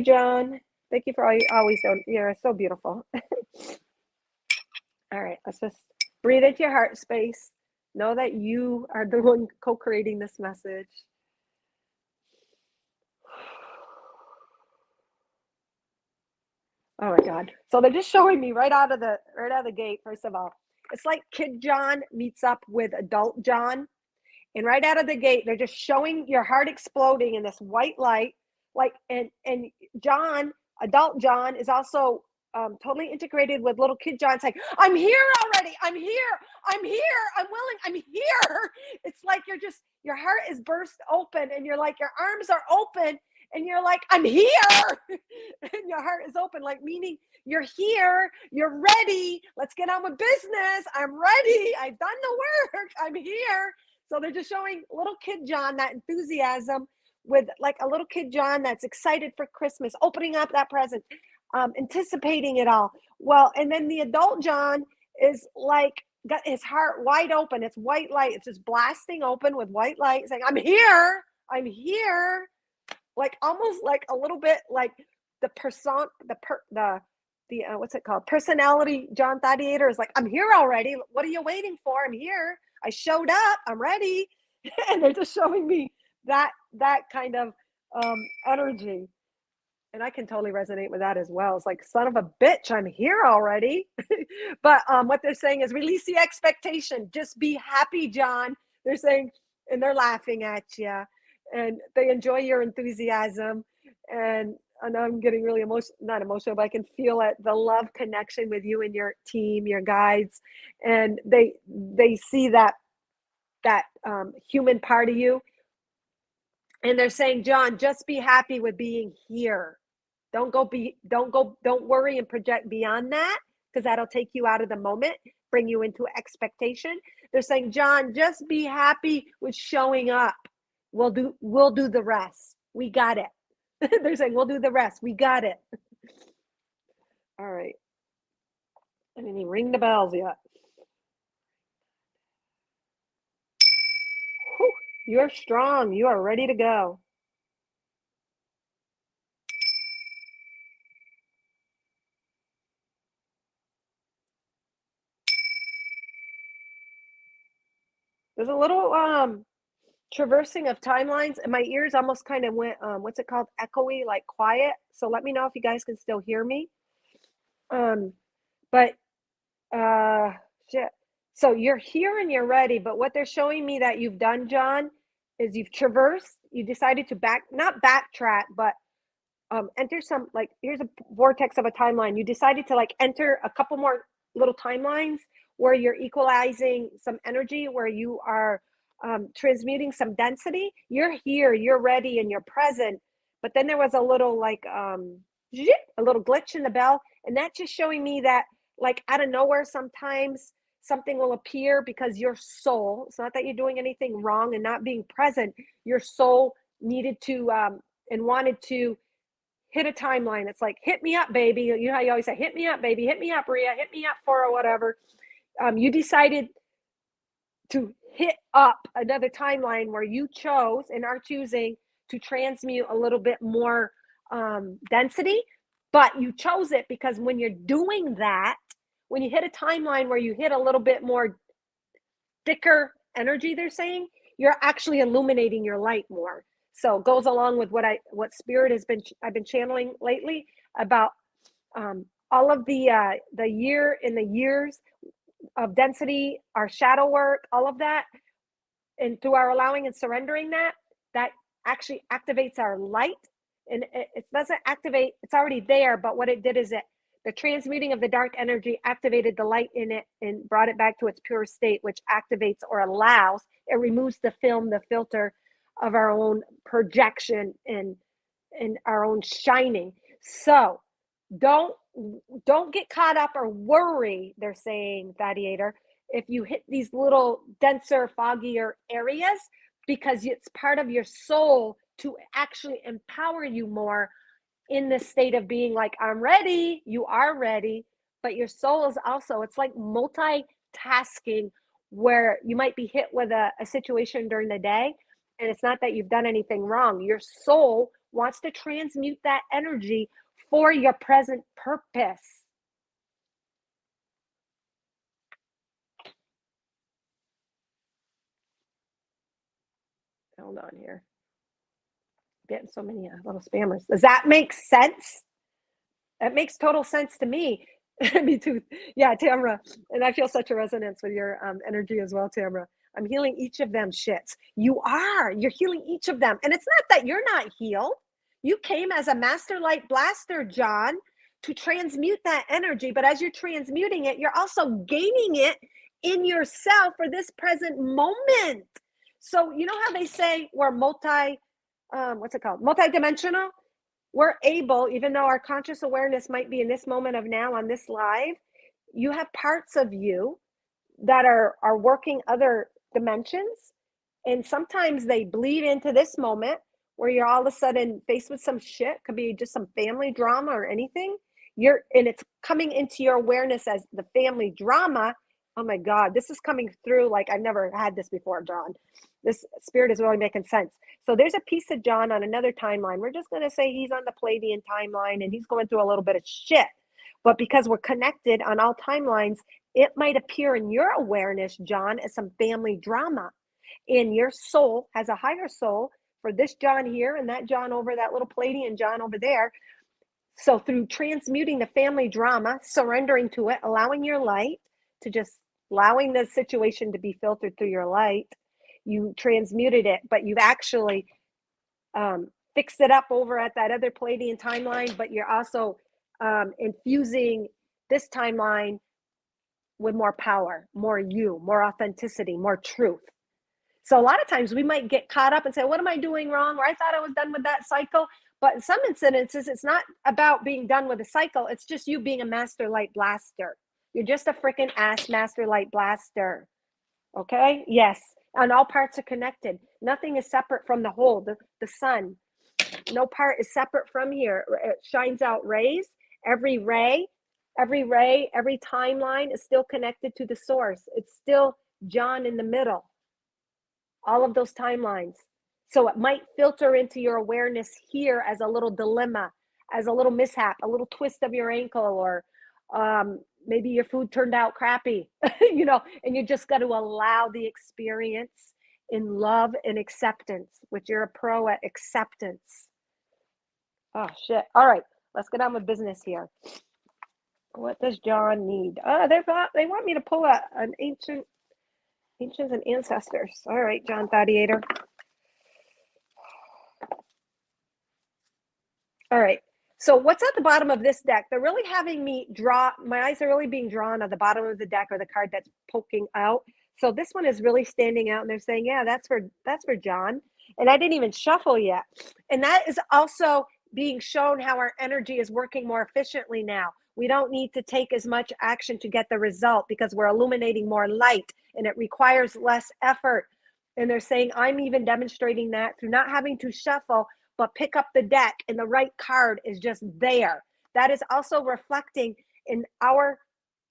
John. Thank you for all you always doing. You're so beautiful. All right, let's just breathe into your heart space. Know that you are the one co-creating this message. Oh my God. So they're just showing me right out of the gate, first of all. It's like Kid John meets up with adult John. And right out of the gate, they're just showing your heart exploding in this white light. Like, and John, adult John, is also totally integrated with little kid John saying, I'm here already. I'm here. I'm here. I'm willing. I'm here. It's like your heart is burst open and you're like, your arms are open and you're like, I'm here. And your heart is open, like meaning you're here. You're ready. Let's get on with business. I'm ready. I've done the work. I'm here. So they're just showing little kid John that enthusiasm with like a little kid John that's excited for Christmas, opening up that present, anticipating it all. Well, and then the adult John is like got his heart wide open. It's white light. It's just blasting open with white light, saying, I'm here. I'm here. Like almost like a little bit like the what's it called? Personality John Thaddeator is like, I'm here already. What are you waiting for? I'm here. I showed up. I'm ready. And they're just showing me that kind of energy. And I can totally resonate with that as well. It's like, son of a bitch, I'm here already. But what they're saying is release the expectation. Just be happy, John. They're saying, and they're laughing at you, and they enjoy your enthusiasm. And I know I'm getting really emotional, not emotional, but I can feel it, the love connection with you and your team, your guides, and they see that human part of you, and they're saying, John, just be happy with being here. Don't worry and project beyond that, because that'll take you out of the moment, bring you into expectation. They're saying, John, just be happy with showing up. We'll do the rest. We got it. They're saying we'll do the rest. We got it. All right. I didn't even ring the bells yet. Whew, you're strong. You are ready to go. There's a little traversing of timelines, and my ears almost kind of went what's it called, echoey, like quiet. So let me know if you guys can still hear me. um but uh shit. So you're here and you're ready, but what they're showing me that you've done, John, is you've traversed, you decided to not backtrack, but enter some, like, here's a vortex of a timeline. You decided to like enter a couple more little timelines where you're equalizing some energy, where you are transmuting some density. You're here, you're ready, and you're present. But then there was a little like a little glitch in the bell, and that's just showing me that, like, out of nowhere sometimes something will appear, because your soul, it's not that you're doing anything wrong and not being present, your soul needed to and wanted to hit a timeline. It's like, hit me up, baby. You know how you always say, hit me up, baby, hit me up, Rhea, hit me up for or whatever. You decided to hit up another timeline where you chose and are choosing to transmute a little bit more density. But you chose it because when you're doing that, when you hit a timeline where you hit a little bit more thicker energy, they're saying, you're actually illuminating your light more. So it goes along with what spirit has been, I've been channeling lately about all of the year in the years of density, our shadow work, all of that. And through our allowing and surrendering that actually activates our light. And it doesn't activate, it's already there, but what it did is the transmuting of the dark energy activated the light in it and brought it back to its pure state, which activates or allows, it removes the film, the filter of our own projection and our own shining. So don't get caught up or worry, they're saying, Gladiator, if you hit these little denser, foggier areas, because it's part of your soul to actually empower you more in this state of being like, I'm ready, you are ready. But your soul is also, it's like multitasking, where you might be hit with a situation during the day, and it's not that you've done anything wrong. Your soul wants to transmute that energy for your present purpose. Hold on here. Getting so many little spammers. Does that make sense? That makes total sense to me. Me too. Yeah, Tamara. And I feel such a resonance with your energy as well, Tamara. I'm healing each of them shits. You are. You're healing each of them. And it's not that you're not healed. You came as a master light blaster, John, to transmute that energy. But as you're transmuting it, you're also gaining it in yourself for this present moment. So you know how they say we're what's it called? Multidimensional? We're able, even though our conscious awareness might be in this moment of now on this live, you have parts of you that are working other dimensions, and sometimes they bleed into this moment where you're all of a sudden faced with some shit. Could be just some family drama or anything. And it's coming into your awareness as the family drama. Oh my God, this is coming through like I've never had this before, John. This spirit is really making sense. So there's a piece of John on another timeline. We're just going to say he's on the Palladian timeline and he's going through a little bit of shit. But because we're connected on all timelines, it might appear in your awareness, John, as some family drama. And your soul has a higher soul for this John here and that John over, that little Palladian John over there. So through transmuting the family drama, surrendering to it, allowing your light to just allowing the situation to be filtered through your light, you transmuted it, but you've actually fixed it up over at that other Palladian timeline, but you're also infusing this timeline with more power, more you, more authenticity, more truth. So a lot of times we might get caught up and say, what am I doing wrong? Or I thought I was done with that cycle. But in some incidences, it's not about being done with a cycle. It's just you being a master light blaster. You're just a freaking ass master light blaster. Okay? Yes. And all parts are connected. Nothing is separate from the whole. The sun, no part is separate from here. It shines out rays. Every ray, every timeline is still connected to the source. It's still John in the middle. All of those timelines. So it might filter into your awareness here as a little dilemma, as a little mishap, a little twist of your ankle, or maybe your food turned out crappy, and you just got to allow the experience in love and acceptance, which you're a pro at acceptance. Oh, shit. All right, let's get on with business here. What does John need? They want me to pull an ancients and ancestors. All right, John Thaddeator. All right. So what's at the bottom of this deck? They're really having me draw. My eyes are really being drawn at the bottom of the deck, or the card that's poking out. So this one is really standing out, and they're saying, yeah, that's for John. And I didn't even shuffle yet. And that is also being shown how our energy is working more efficiently now. We don't need to take as much action to get the result because we're illuminating more light, and it requires less effort. And they're saying, I'm even demonstrating that through not having to shuffle, but pick up the deck and the right card is just there. That is also reflecting in our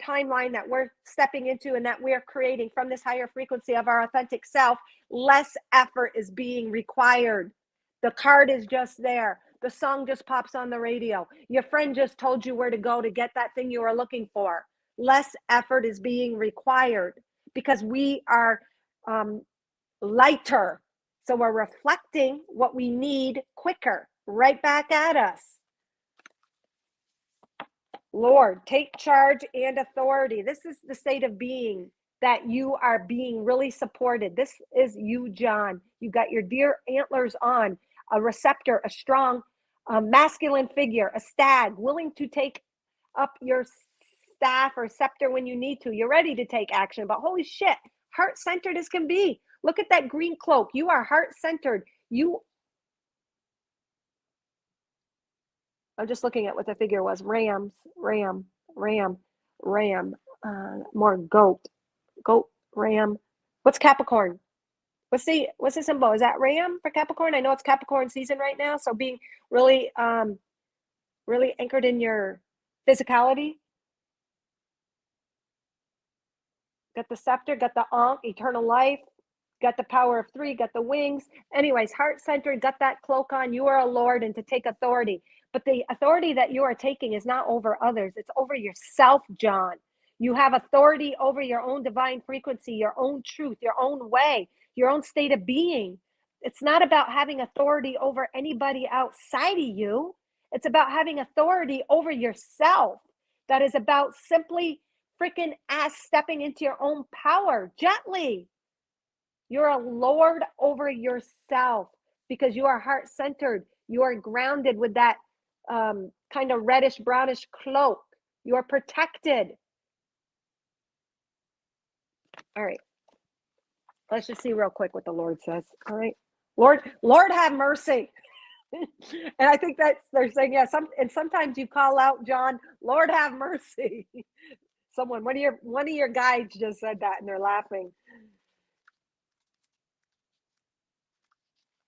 timeline that we're stepping into and that we're creating from this higher frequency of our authentic self. Less effort is being required. The card is just there. The song just pops on the radio. Your friend just told you where to go to get that thing you were looking for. Less effort is being required because we are lighter. So we're reflecting what we need quicker, right back at us. Lord, take charge and authority. This is the state of being that you are being really supported. This is you, John. You got your deer antlers on, a receptor, a strong masculine figure, a stag, willing to take up your staff or scepter when you need to. You're ready to take action, but holy shit, heart-centered as can be. Look at that green cloak. You are heart-centered. I'm just looking at what the figure was. Ram, more goat, ram. What's Capricorn? What's the symbol? Is that ram for Capricorn? I know it's Capricorn season right now. So being really, really anchored in your physicality. Got the scepter, got the Ankh, eternal life, got the power of 3, got the wings. Anyways, heart-centered, got that cloak on. You are a lord and to take authority. But the authority that you are taking is not over others. It's over yourself, John. You have authority over your own divine frequency, your own truth, your own way, your own state of being. It's not about having authority over anybody outside of you. It's about having authority over yourself. That is about simply freaking ass stepping into your own power gently. You're a lord over yourself because you are heart-centered. You are grounded with that kind of reddish, brownish cloak. You are protected. All right. Let's just see real quick what the Lord says. All right. Lord have mercy. And I think that they're saying, yeah, sometimes you call out, John, Lord have mercy. One of your guides just said that and they're laughing.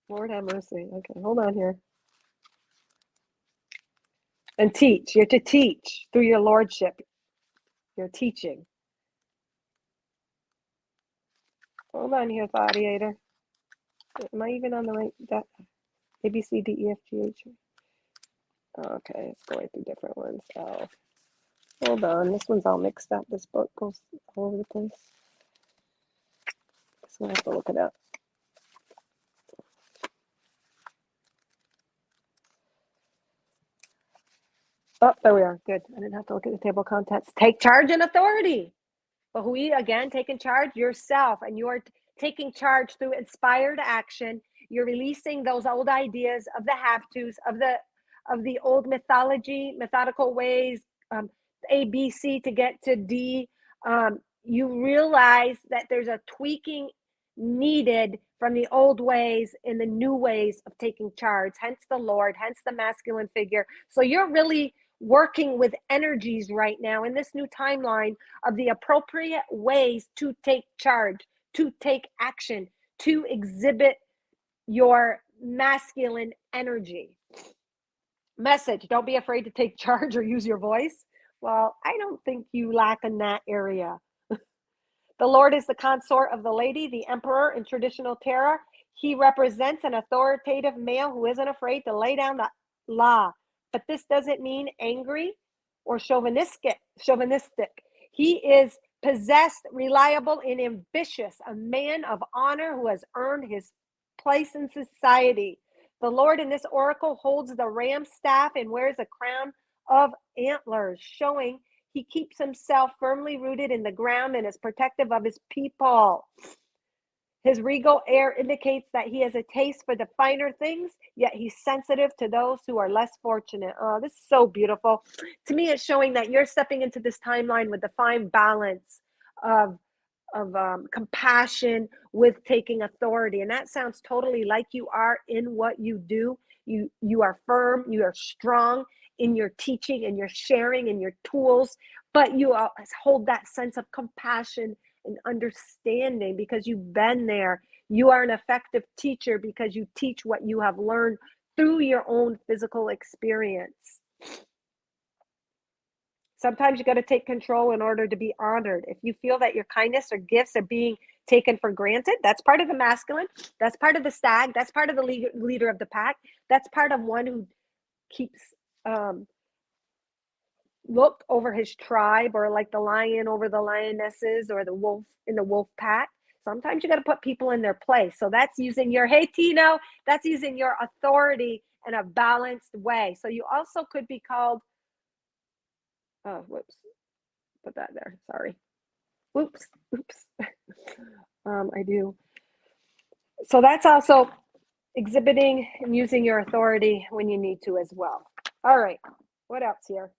Lord have mercy. Okay, hold on here. And teach. You're to teach through your lordship. You're teaching. Hold on here, Thaddeator. Am I even on the right? That A, B, C, D, E, F, G, H. Okay, it's going through different ones. Oh, hold on. This one's all mixed up. This book goes all over the place. So I have to look it up. Oh, there we are. Good. I didn't have to look at the table of contents. Take charge and authority. But who you, again, taking charge? Yourself. And you're taking charge through inspired action. You're releasing those old ideas of the have-tos, of the old mythology, methodical ways, A, B, C to get to D. You realize that there's a tweaking needed from the old ways in the new ways of taking charge, hence the Lord, hence the masculine figure. So you're really working with energies right now in this new timeline of the appropriate ways to take charge, to take action, to exhibit your masculine energy. Message: don't be afraid to take charge or use your voice. Well, I don't think you lack in that area. The Lord is the consort of the lady, the emperor in traditional Terra. He represents an authoritative male who isn't afraid to lay down the law. But this doesn't mean angry or chauvinistic. He is possessed, reliable, and ambitious, a man of honor who has earned his place in society. The Lord in this oracle holds the ram staff and wears a crown of antlers, showing he keeps himself firmly rooted in the ground and is protective of his people. His regal air indicates that he has a taste for the finer things, yet he's sensitive to those who are less fortunate. Oh, this is so beautiful. To me, it's showing that you're stepping into this timeline with the fine balance of compassion with taking authority. And that sounds totally like you are in what you do. You are firm, you are strong in your teaching and your sharing and your tools, but you hold that sense of compassion and understanding because you've been there. You are an effective teacher because you teach what you have learned through your own physical experience. Sometimes you got to take control in order to be honored. If you feel that your kindness or gifts are being taken for granted, that's part of the masculine. That's part of the stag. That's part of the leader of the pack. That's part of one who keeps look over his tribe, or like the lion over the lionesses, or the wolf in the wolf pack. Sometimes you got to put people in their place. So that's using your, hey, Tino, that's using your authority in a balanced way. So you also could be called, oh, whoops, put that there, sorry. Oops. I do. So that's also exhibiting and using your authority when you need to as well. All right, what else here?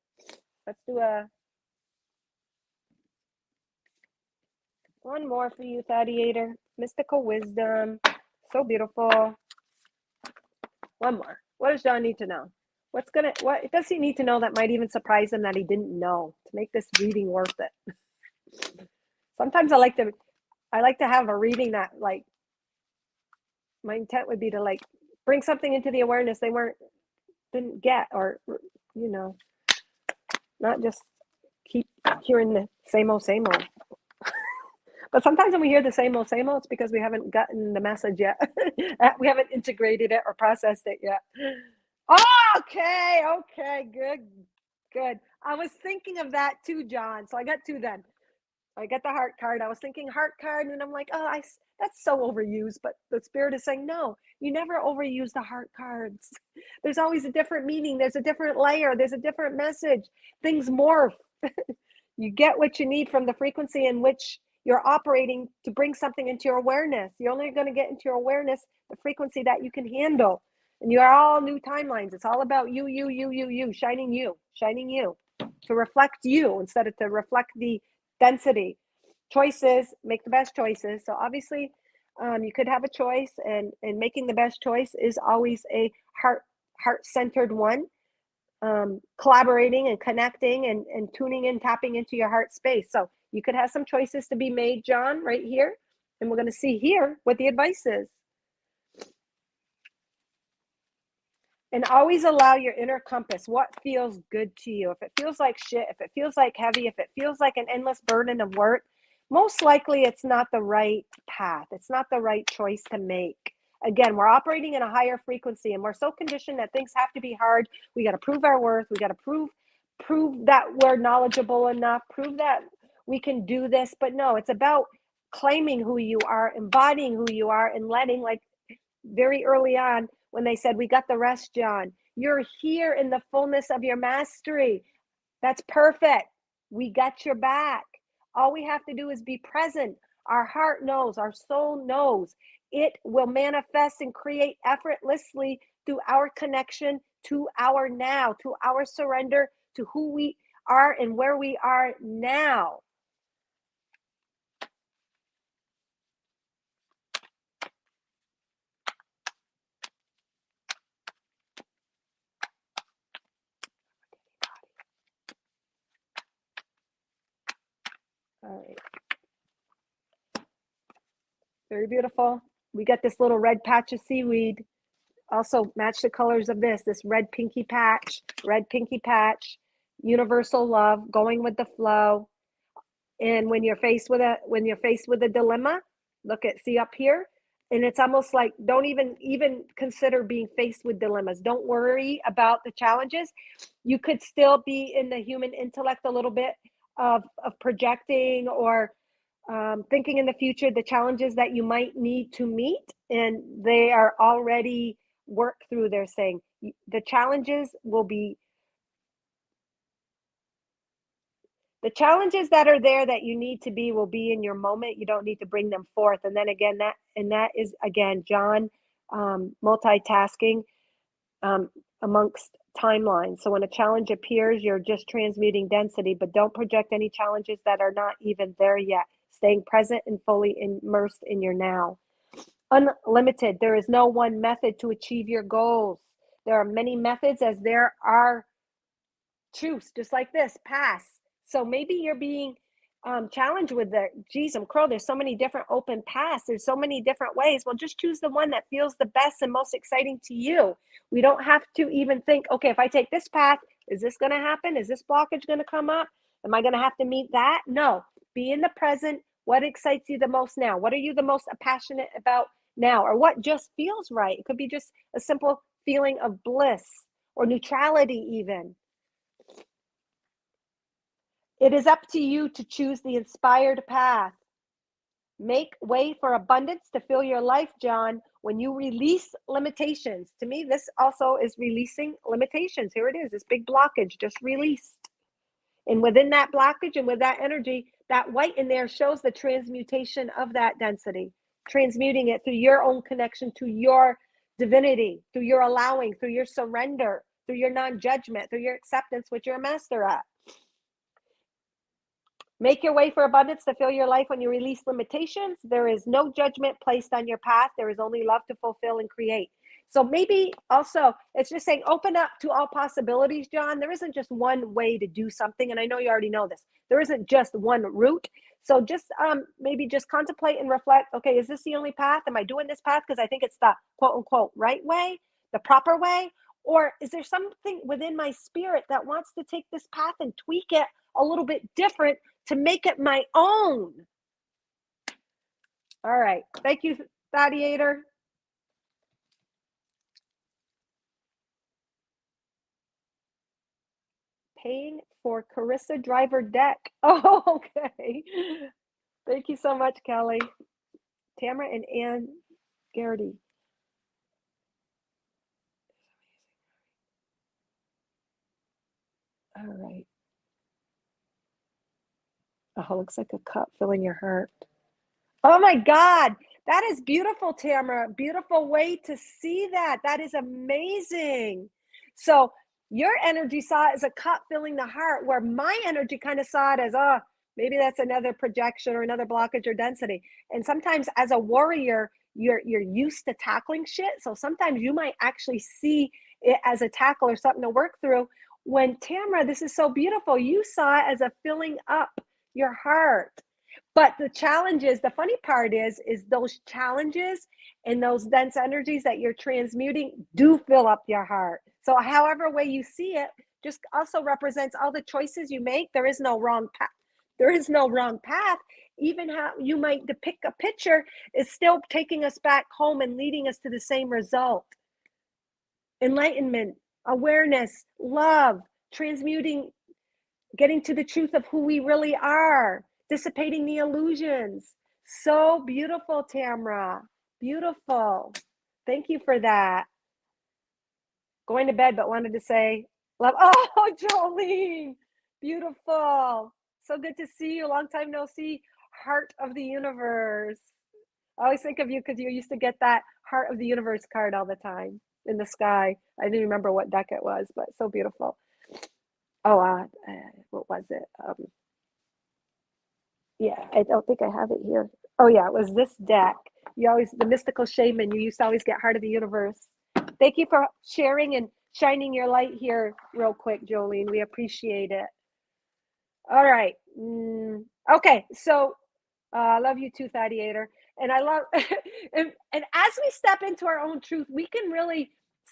Let's do one more for you, Thaddeator. Mystical wisdom, so beautiful. One more. What does John need to know? What does he need to know that might even surprise him that he didn't know to make this reading worth it? Sometimes I like to have a reading that, like, my intent would be to like bring something into the awareness they didn't get, or not just keep hearing the same old. But sometimes when we hear the same old, it's because we haven't gotten the message yet. We haven't integrated it or processed it yet. Okay, good. I was thinking of that too, John. So I got two then. I got the heart card. I was thinking heart card, and I'm like, that's so overused. But the spirit is saying, no, you never overuse the heart cards. There's always a different meaning. There's a different layer. There's a different message. Things morph. You get what you need from the frequency in which you're operating to bring something into your awareness. You're only going to get into your awareness the frequency that you can handle. And you are all new timelines. It's all about you, shining you to reflect you instead of to reflect the density. Choices, make the best choices. So obviously, you could have a choice, and making the best choice is always a heart-centered one. Collaborating and connecting and tuning in, tapping into your heart space. So you could have some choices to be made, John, right here. And we're going to see here what the advice is. And always allow your inner compass what feels good to you. If it feels like shit, if it feels like heavy, if it feels like an endless burden of work, most likely it's not the right path. It's not the right choice to make. Again, we're operating in a higher frequency, and we're so conditioned that things have to be hard. We got to prove our worth. We got to prove that we're knowledgeable enough, prove that we can do this. But no, it's about claiming who you are, embodying who you are, and letting, like very early on when they said, we got the rest, John, You're here in the fullness of your mastery. That's perfect. We got your back. All we have to do is be present. Our heart knows, our soul knows. It will manifest and create effortlessly through our connection to our now, to our surrender to who we are and where we are now. All right. Very beautiful. We got this little red patch of seaweed. Also match the colors of this red pinky patch, universal love, going with the flow. And when you're faced with a dilemma, see up here, and it's almost like don't even consider being faced with dilemmas. Don't worry about the challenges. You could still be in the human intellect a little bit of projecting or thinking in the future the challenges that you might need to meet, and they are already worked through. They're saying the challenges that are there that you need to be will be in your moment. You don't need to bring them forth. And then again, that is again John, multitasking amongst timelines. So when a challenge appears, you're just transmuting density, but don't project any challenges that are not even there yet. Staying present and fully immersed in your now. Unlimited. There is no one method to achieve your goals. There are many methods as there are truths, just like this, paths. So maybe you're being challenged with geez, crow, there's so many different open paths. There's so many different ways. Well, just choose the one that feels the best and most exciting to you. We don't have to even think, okay, if I take this path, is this going to happen? Is this blockage going to come up? Am I going to have to meet that? No. Be in the present. What excites you the most now? What are you the most passionate about now? Or what just feels right? It could be just a simple feeling of bliss or neutrality even. It is up to you to choose the inspired path. Make way for abundance to fill your life, John. When you release limitations, to me, this also is releasing limitations. Here it is, this big blockage just released. And within that blockage and with that energy, that white in there shows the transmutation of that density, transmuting it through your own connection to your divinity, through your allowing, through your surrender, through your non-judgment, through your acceptance, which you're a master at. Make your way for abundance to fill your life. When you release limitations, there is no judgment placed on your path. There is only love to fulfill and create. So maybe also it's just saying open up to all possibilities, John. There isn't just one way to do something. And I know you already know this. There isn't just one route. So just maybe just contemplate and reflect. Okay, is this the only path? Am I doing this path because I think it's the quote unquote right way, the proper way? Or is there something within my spirit that wants to take this path and tweak it a little bit different to make it my own? All right. Thank you, Thadiator. Paying for Carissa Driver deck. Oh, okay. Thank you so much, Kelly. Tamara and Ann Garrity. All right. Oh, looks like a cup filling your heart. Oh my God. That is beautiful, Tamara. Beautiful way to see that. That is amazing. So your energy saw it as a cup filling the heart, where my energy kind of saw it as, oh, maybe that's another projection or another blockage or density. And sometimes as a warrior, you're used to tackling shit. So sometimes you might actually see it as a tackle or something to work through. When Tamara, this is so beautiful, you saw it as a filling up your heart. But the challenges, the funny part is those challenges and those dense energies that you're transmuting do fill up your heart. So however way you see it, just also represents all the choices you make. There is no wrong path. There is no wrong path. Even how you might depict a picture is still taking us back home and leading us to the same result. Enlightenment, awareness, love, transmuting, getting to the truth of who we really are, dissipating the illusions. So beautiful, Tamara. Beautiful. Thank you for that. Going to bed, but wanted to say love. Oh, Jolene, beautiful. So good to see you. Long time no see. Heart of the universe. I always think of you because you used to get that Heart of the Universe card all the time in the sky. I didn't remember what deck it was, but so beautiful. Oh, what was it? Yeah, I don't think I have it here. Oh yeah, it was this deck. You always, the mystical shaman, you used to always get Heart of the Universe. Thank you for sharing and shining your light here real quick, Jolene. We appreciate it. All right. Okay, so I love you too, Thaddeator. And I love, and as we step into our own truth, we can really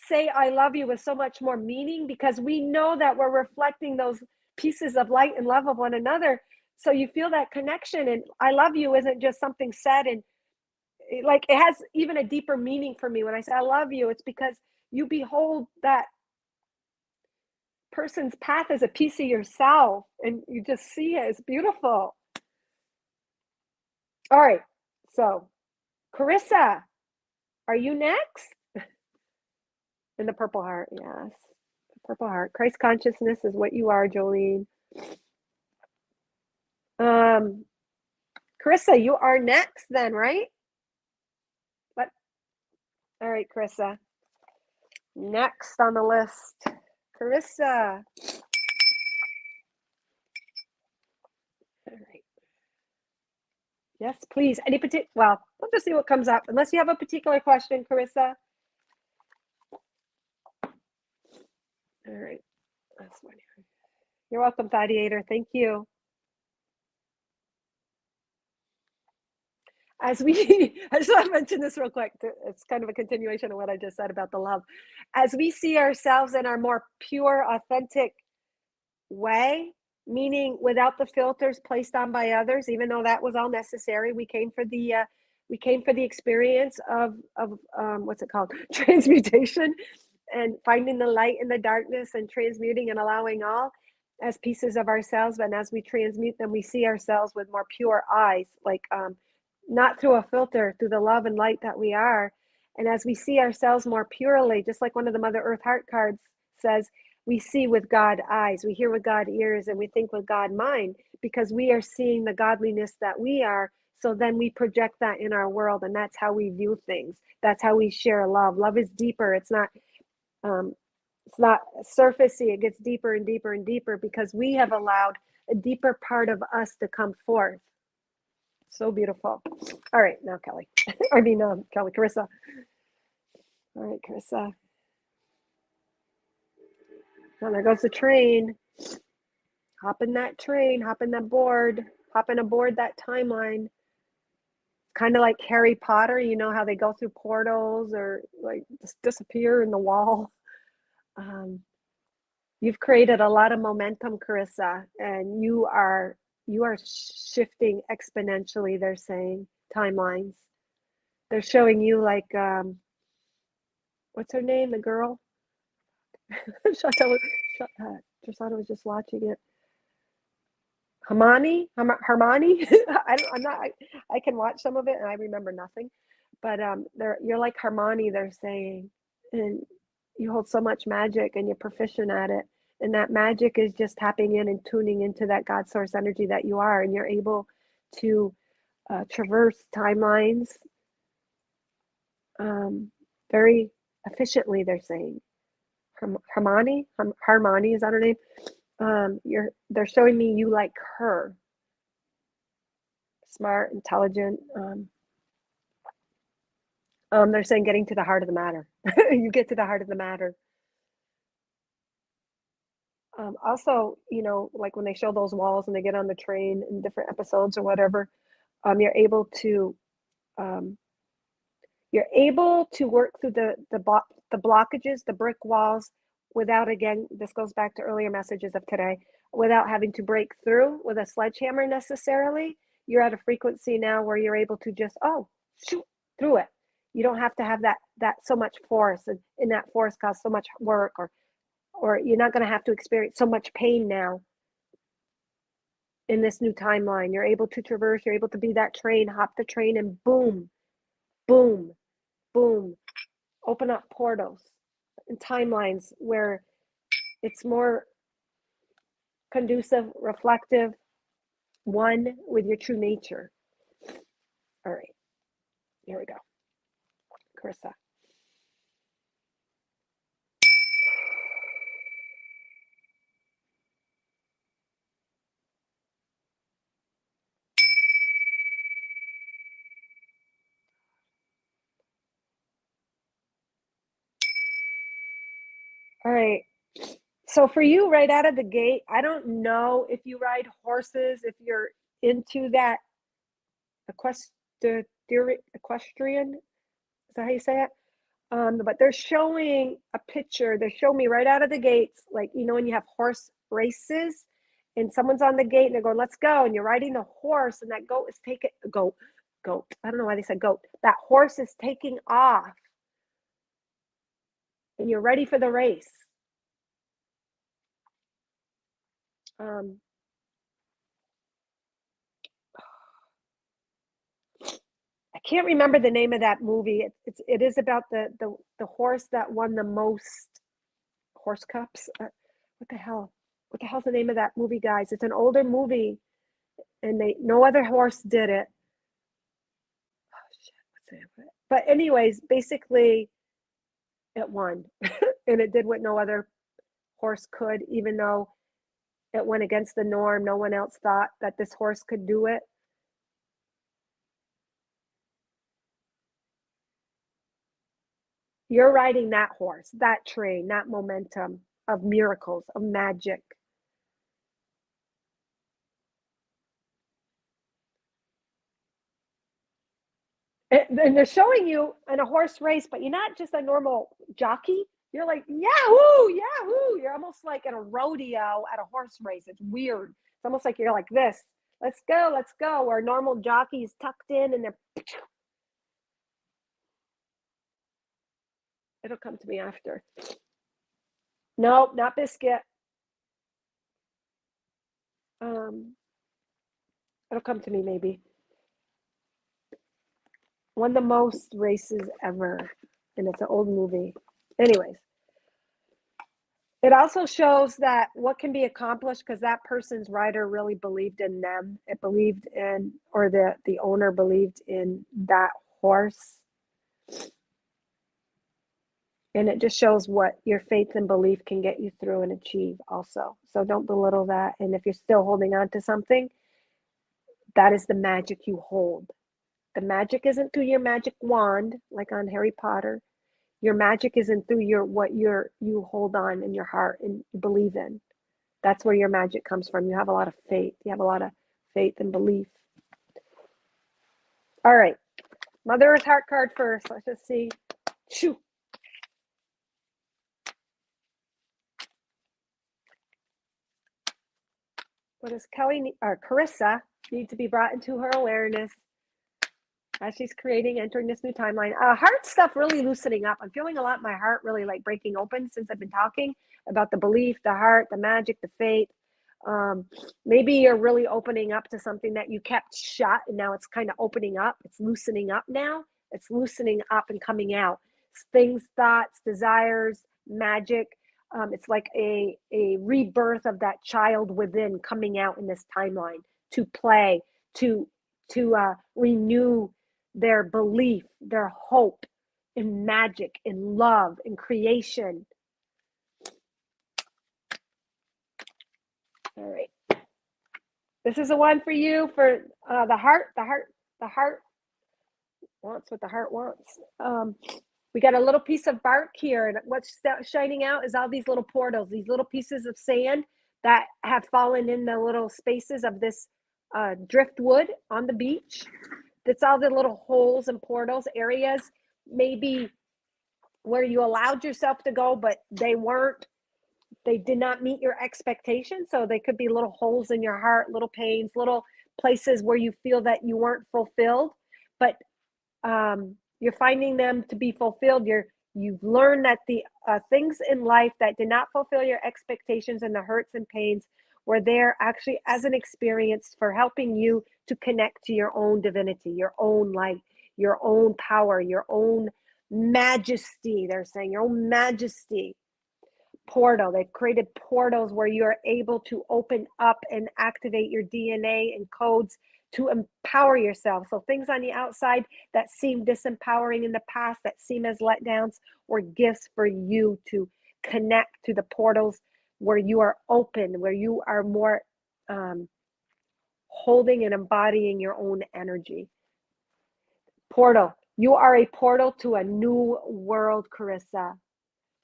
say I love you with so much more meaning because we know that we're reflecting those pieces of light and love of one another. So you feel that connection. And I love you isn't just something said, and like it has even a deeper meaning for me when I say I love you. It's because you behold that person's path as a piece of yourself and you just see it. It's beautiful. All right. So, Carissa, are you next? In the Purple Heart, yes. Purple Heart. Christ consciousness is what you are, Jolene. Carissa, you are next then, right? What? All right, Carissa. Next on the list. Carissa. All right. Yes, please. Any particular, well, we'll just see what comes up. Unless you have a particular question, Carissa. All right. That's one here. You're welcome, Thaddeator. Thank you. As we, I just want to mention this real quick. It's kind of a continuation of what I just said about the love. As we see ourselves in our more pure, authentic way, meaning without the filters placed on by others, even though that was all necessary, we came for the experience of what's it called, transmutation, and finding the light in the darkness and transmuting and allowing all as pieces of ourselves. And as we transmute them, we see ourselves with more pure eyes, like not through a filter, through the love and light that we are. And as we see ourselves more purely, just like one of the Mother Earth heart cards says, we see with God eyes, we hear with God ears, and we think with God mind, because we are seeing the godliness that we are. So then we project that in our world, and that's how we view things. That's how we share love. Love is deeper. It's not surfacey. It gets deeper and deeper and deeper because we have allowed a deeper part of us to come forth. So beautiful. All right, now Kelly. Kelly, Carissa. All right, Carissa. Now there goes the train. Hop in that train, hop in that board, hopping aboard that timeline. Kind of like Harry Potter, you know how they go through portals or like just disappear in the wall. You've created a lot of momentum, Carissa, and you are shifting exponentially. They're saying timelines. They're showing you like what's her name? The girl. Shasana was just watching it. Hermione. I can watch some of it and I remember nothing, but you're like Hermione. They're saying, and you hold so much magic and you're proficient at it, and that magic is just tapping in and tuning into that God source energy that you are, and you're able to traverse timelines very efficiently. They're saying Hermione, is that her name? They're showing me you like her, smart, intelligent. They're saying getting to the heart of the matter. You get to the heart of the matter. Also, like when they show those walls and they get on the train in different episodes or whatever, you're able to work through the blockages, the brick walls, without, again, this goes back to earlier messages of today, without having to break through with a sledgehammer necessarily. You're at a frequency now where you're able to just shoot through it. You don't have to have that so much force, and in that force cause so much work, or you're not going to have to experience so much pain now in this new timeline. You're able to traverse, you're able to be that train, hop the train, and boom, boom, boom, open up portals. and timelines where it's more conducive, reflective, one with your true nature. All right, here we go. Carissa. All right. So for you, right out of the gate, I don't know if you ride horses, if you're into that equestrian. Is that how you say it? But they're showing a picture. They show me right out of the gates, like, you know, when you have horse races and someone's on the gate and they're going, let's go. And you're riding the horse and that goat is taking, goat. I don't know why they said goat. That horse is taking off and you're ready for the race. Um, I can't remember the name of that movie. It is about the horse that won the most horse cups. What the hell? What the hell's the name of that movie, guys? It's an older movie, and no other horse did it. Oh shit! What's it? But anyways, basically, it won, and it did what no other horse could, even though it went against the norm. No one else thought that this horse could do it. You're riding that horse, that train, that momentum of miracles, of magic. And they're showing you in a horse race, but you're not just a normal jockey. You're like, yahoo, yahoo. You're almost like at a rodeo at a horse race. It's weird. It's almost like you're like this. Let's go, let's go. Where normal jockeys tucked in and they're, it'll come to me after. Nope, not biscuit. Um, it'll come to me maybe. Won the most races ever, and it's an old movie. Anyways, it also shows that what can be accomplished because that person's rider really believed in them. It believed in, or the owner believed in that horse. And it just shows what your faith and belief can get you through and achieve also. So don't belittle that. And if you're still holding on to something, that is the magic you hold. The magic isn't through your magic wand, like on Harry Potter. Your magic isn't through you hold on in your heart and you believe in. That's where your magic comes from. You have a lot of faith. You have a lot of faith and belief. All right. Mother Earth heart card first. Let's just see. Shoo. What does Carissa need to be brought into her awareness as she's entering this new timeline? Heart stuff really loosening up. I'm feeling a lot in my heart really like breaking open since I've been talking about the belief, the heart, the magic, the faith. Maybe you're really opening up to something that you kept shut and now it's kind of opening up. It's loosening up now. It's loosening up and coming out. Things, thoughts, desires, magic. It's like a rebirth of that child within coming out in this timeline to play, to renew their belief, their hope in magic, in love, in creation. All right. This is the one for you for the heart. The heart wants what the heart wants. We got a little piece of bark here, and what's shining out is all these little portals, these little pieces of sand that have fallen in the little spaces of this driftwood on the beach. That's all the little holes and portals, areas maybe where you allowed yourself to go, but they did not meet your expectations. So they could be little holes in your heart, little pains, little places where you feel that you weren't fulfilled, but you're finding them to be fulfilled. You've learned that the things in life that did not fulfill your expectations and the hurts and pains were there actually as an experience for helping you to connect to your own divinity, your own light, your own power, your own majesty. They're saying your own majesty. Portal. They've created portals where you're able to open up and activate your DNA and codes to empower yourself. So things on the outside that seem disempowering in the past, that seem as letdowns, or gifts for you to connect to the portals where you are open, where you are more holding and embodying your own energy. Portal. You are a portal to a new world, Carissa.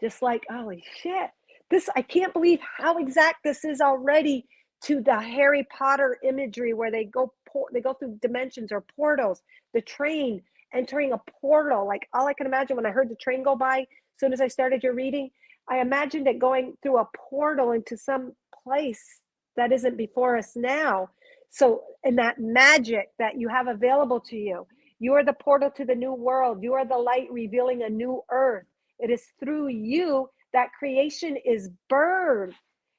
Just like, holy shit, this, I can't believe how exact this is already to the Harry Potter imagery where they go through dimensions or portals, the train entering a portal. Like, all I can imagine when I heard the train go by, as soon as I started your reading, I imagined it going through a portal into some place that isn't before us now. So, in that magic that you have available to you, you are the portal to the new world. You are the light revealing a new earth. It is through you that creation is birthed.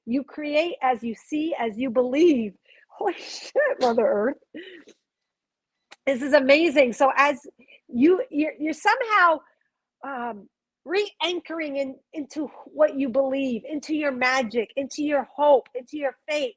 You create as you see, as you believe. Holy shit, Mother Earth. This is amazing. So as you're somehow re-anchoring into what you believe, into your magic, into your hope, into your faith.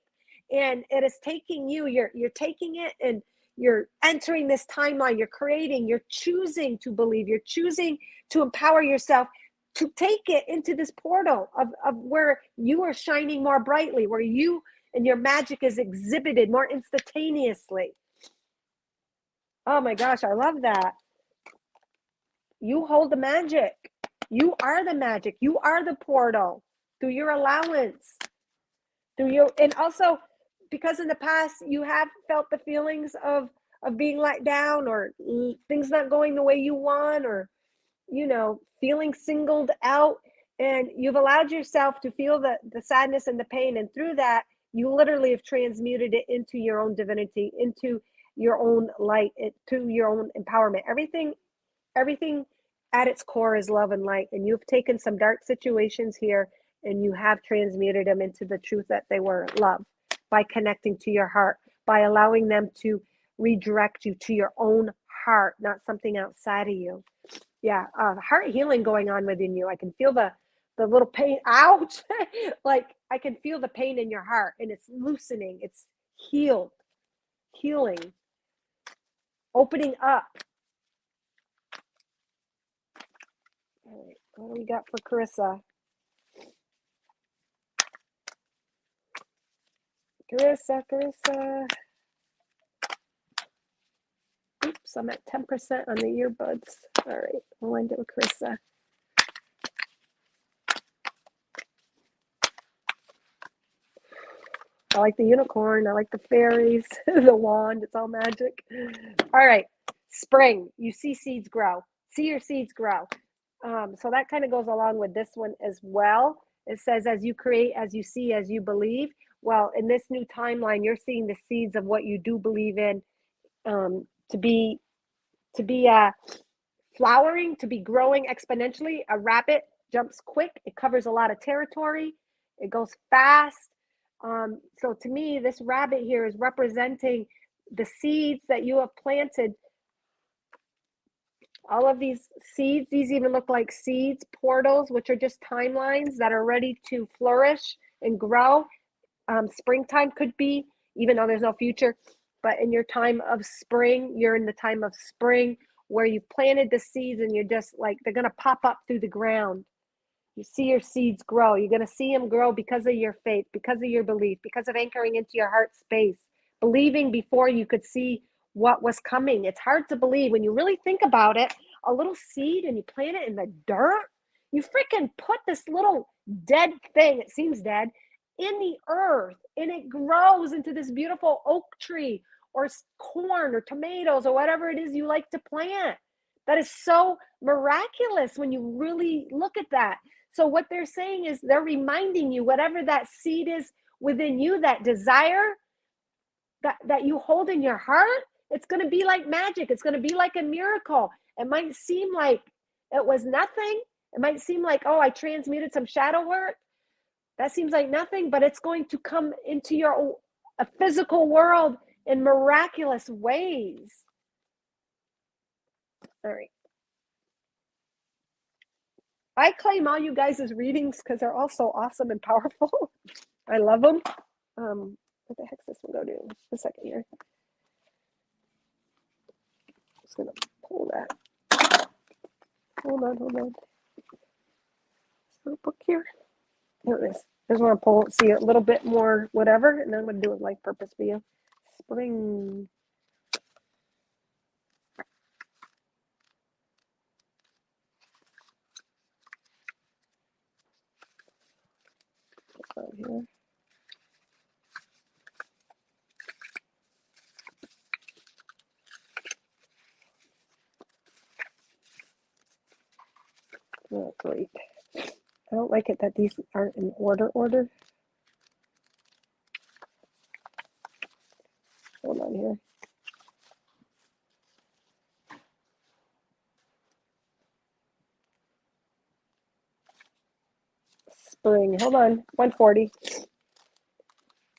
And it is taking you, you're taking it and you're entering this timeline, you're creating, you're choosing to believe, you're choosing to empower yourself to take it into this portal of where you are shining more brightly, where you and your magic is exhibited more instantaneously. Oh my gosh, I love that. You hold the magic. You are the magic. You are the portal through your allowance, and also because in the past you have felt the feelings of being let down, or things not going the way you want, or feeling singled out, and you've allowed yourself to feel the sadness and the pain, and through that you literally have transmuted it into your own divinity, into your own light, to your own empowerment. Everything at its core is love and light, and you've taken some dark situations here and you have transmuted them into the truth that they were, love, by connecting to your heart, by allowing them to redirect you to your own heart, not something outside of you. Yeah, heart healing going on within you. I can feel the little pain. Ouch! Like, I can feel the pain in your heart, and it's loosening. It's healing, opening up. All right, what do we got for Carissa? Carissa. Oops, I'm at 10% on the earbuds. All right, we'll end it with Carissa. I like the unicorn. I like the fairies, the wand. It's all magic. All right, spring. You see seeds grow. See your seeds grow. So that kind of goes along with this one as well. It says, as you create, as you see, as you believe. Well, in this new timeline, you're seeing the seeds of what you do believe in to be flowering, to be growing exponentially. A rabbit jumps quick. It covers a lot of territory. It goes fast. So to me, this rabbit here is representing the seeds that you have planted. All of these seeds, these even look like seeds, portals, which are just timelines that are ready to flourish and grow. Springtime could be, even though there's no future, but in your time of spring, you're in the time of spring where you've planted the seeds and you're just like, they're going to pop up through the ground. You see your seeds grow. You're going to see them grow because of your faith, because of your belief, because of anchoring into your heart space, believing before you could see what was coming. It's hard to believe when you really think about it. A little seed and you plant it in the dirt. You freaking put this little dead thing, it seems dead, in the earth, and it grows into this beautiful oak tree or corn or tomatoes or whatever it is you like to plant. That is so miraculous when you really look at that. So what they're saying is they're reminding you, whatever that seed is within you, that desire that you hold in your heart, it's going to be like magic. It's going to be like a miracle. It might seem like it was nothing. It might seem like, oh, I transmuted some shadow work. That seems like nothing, but it's going to come into a physical world in miraculous ways. All right. I claim all you guys' readings because they're all so awesome and powerful. I love them. What the heck's this one go to? Just a second here. Just gonna pull that. Hold on. Notebook here. Here it is. I just want to pull, see a little bit more, whatever, and then I'm going to do a life purpose for you. Spring. Here. Oh, great. I don't like it that these aren't in order. Hold on here. Spring. Hold on. 140.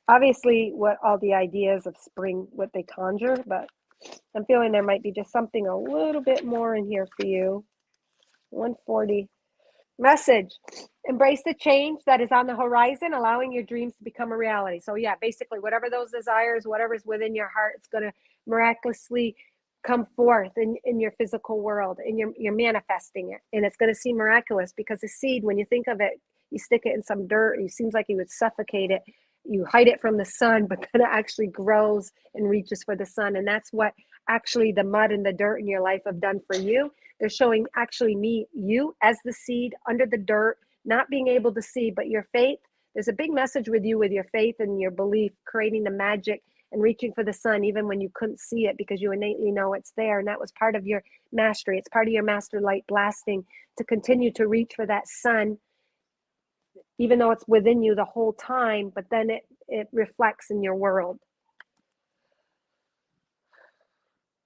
Obviously, what all the ideas of spring, what they conjure, but I'm feeling there might be just something a little bit more in here for you. 140. Message. Embrace the change that is on the horizon, allowing your dreams to become a reality. So yeah, basically whatever those desires, whatever's within your heart, it's going to miraculously come forth in your physical world, and you're manifesting it. And it's going to seem miraculous because a seed, when you think of it, you stick it in some dirt, it seems like you would suffocate it. You hide it from the sun, but then it actually grows and reaches for the sun. And that's what actually the mud and the dirt in your life have done for you. They're showing actually you as the seed under the dirt, not being able to see, but your faith. There's a big message with you, with your faith and your belief, creating the magic and reaching for the sun, even when you couldn't see it, because you innately know it's there. And that was part of your mastery. It's part of your master light blasting to continue to reach for that sun, even though it's within you the whole time, but then it reflects in your world.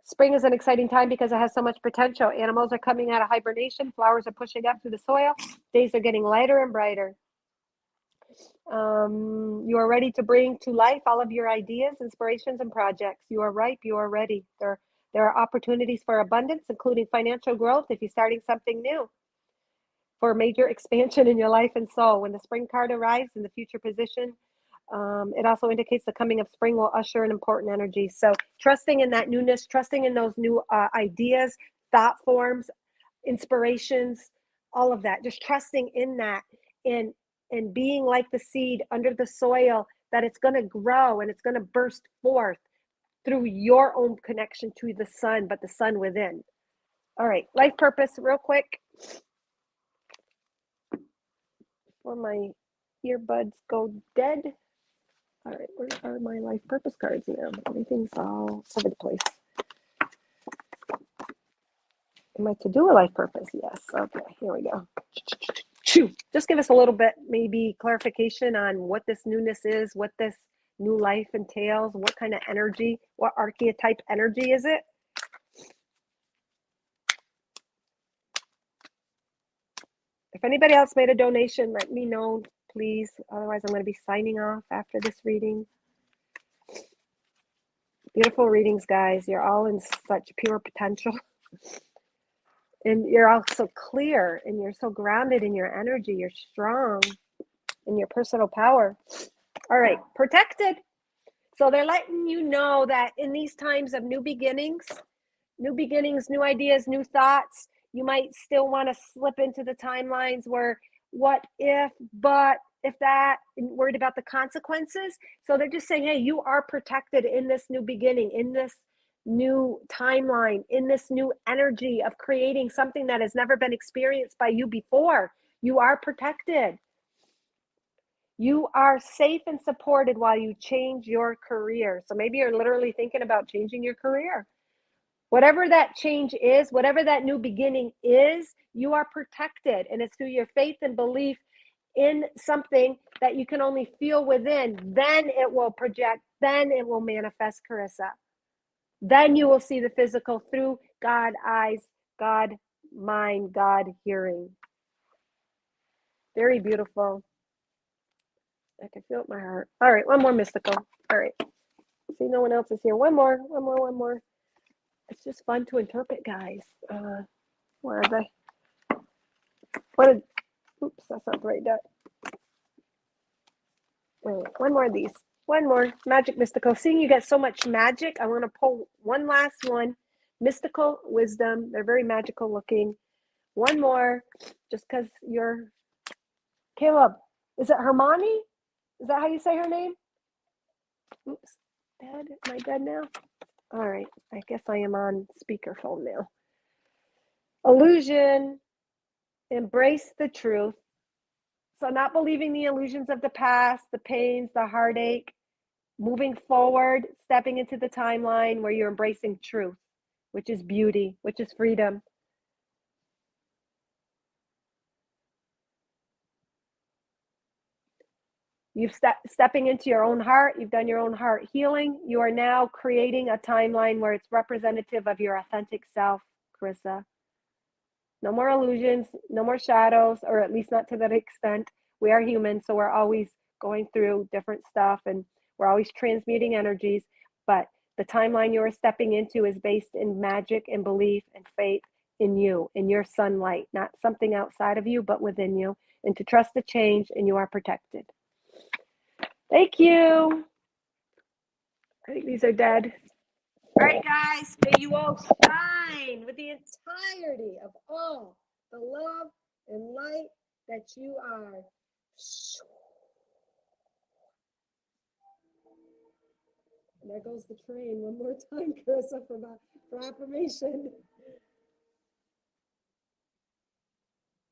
Spring is an exciting time because it has so much potential. Animals are coming out of hibernation. Flowers are pushing up through the soil. Days are getting lighter and brighter. You are ready to bring to life all of your ideas, inspirations, and projects. You are ripe. You are ready. There are opportunities for abundance, including financial growth if you're starting something new, for major expansion in your life and soul. When the spring card arrives in the future position, it also indicates the coming of spring will usher an important energy. So trusting in that newness, trusting in those new ideas, thought forms, inspirations, all of that, just trusting in that, and being like the seed under the soil, that it's going to grow and it's going to burst forth through your own connection to the sun, but the sun within. All right, life purpose real quick before my earbuds go dead. All right, where are my life purpose cards now? Everything's all over the place. Am I to do a life purpose? Yes. Okay, here we go. Just give us a little bit, maybe clarification on what this newness is, what this new life entails, what kind of energy, what archetype energy is it? If anybody else made a donation, let me know, please. Otherwise, I'm going to be signing off after this reading. Beautiful readings, guys. You're all in such pure potential. And you're all so clear, and you're so grounded in your energy. You're strong in your personal power. All right, protected. So they're letting you know that in these times of new beginnings, new ideas, new thoughts, you might still want to slip into the timelines where what if, but if that, and worried about the consequences. So they're just saying, hey, you are protected in this new beginning, in this new timeline, in this new energy of creating something that has never been experienced by you before. You are protected. You are safe and supported while you change your career. So maybe you're literally thinking about changing your career. Whatever that change is, whatever that new beginning is, you are protected. And it's through your faith and belief in something that you can only feel within. Then it will project. Then it will manifest, Carissa. Then you will see the physical through God eyes, God mind, God hearing. Very beautiful. I can feel it in my heart. All right, one more mystical. All right. See, no one else is here. One more. It's just fun to interpret, guys. Where are they? Oops, that's not the right deck. One more of these. One more. Magic Mystical. Seeing you get so much magic, I want to pull one last one. Mystical Wisdom. They're very magical looking. One more, just because you're Caleb. Is it Hermione? Is that how you say her name? Oops. Dead? Am I dead now? All right. I guess I am on speakerphone now. Illusion. Embrace the truth. So not believing the illusions of the past, the pains, the heartache, moving forward, stepping into the timeline where you're embracing truth, which is beauty, which is freedom. You've stepping into your own heart. You've done your own heart healing. You are now creating a timeline where it's representative of your authentic self, Carissa. No more illusions, no more shadows, or at least not to that extent. We are human, so we're always going through different stuff and we're always transmuting energies. But the timeline you are stepping into is based in magic and belief and faith in you, in your sunlight, not something outside of you, but within you. And to trust the change, and you are protected. Thank you. I think these are dead. All right, guys, may you all shine with the entirety of all the love and light that you are. And there goes the train one more time, Carissa, for affirmation.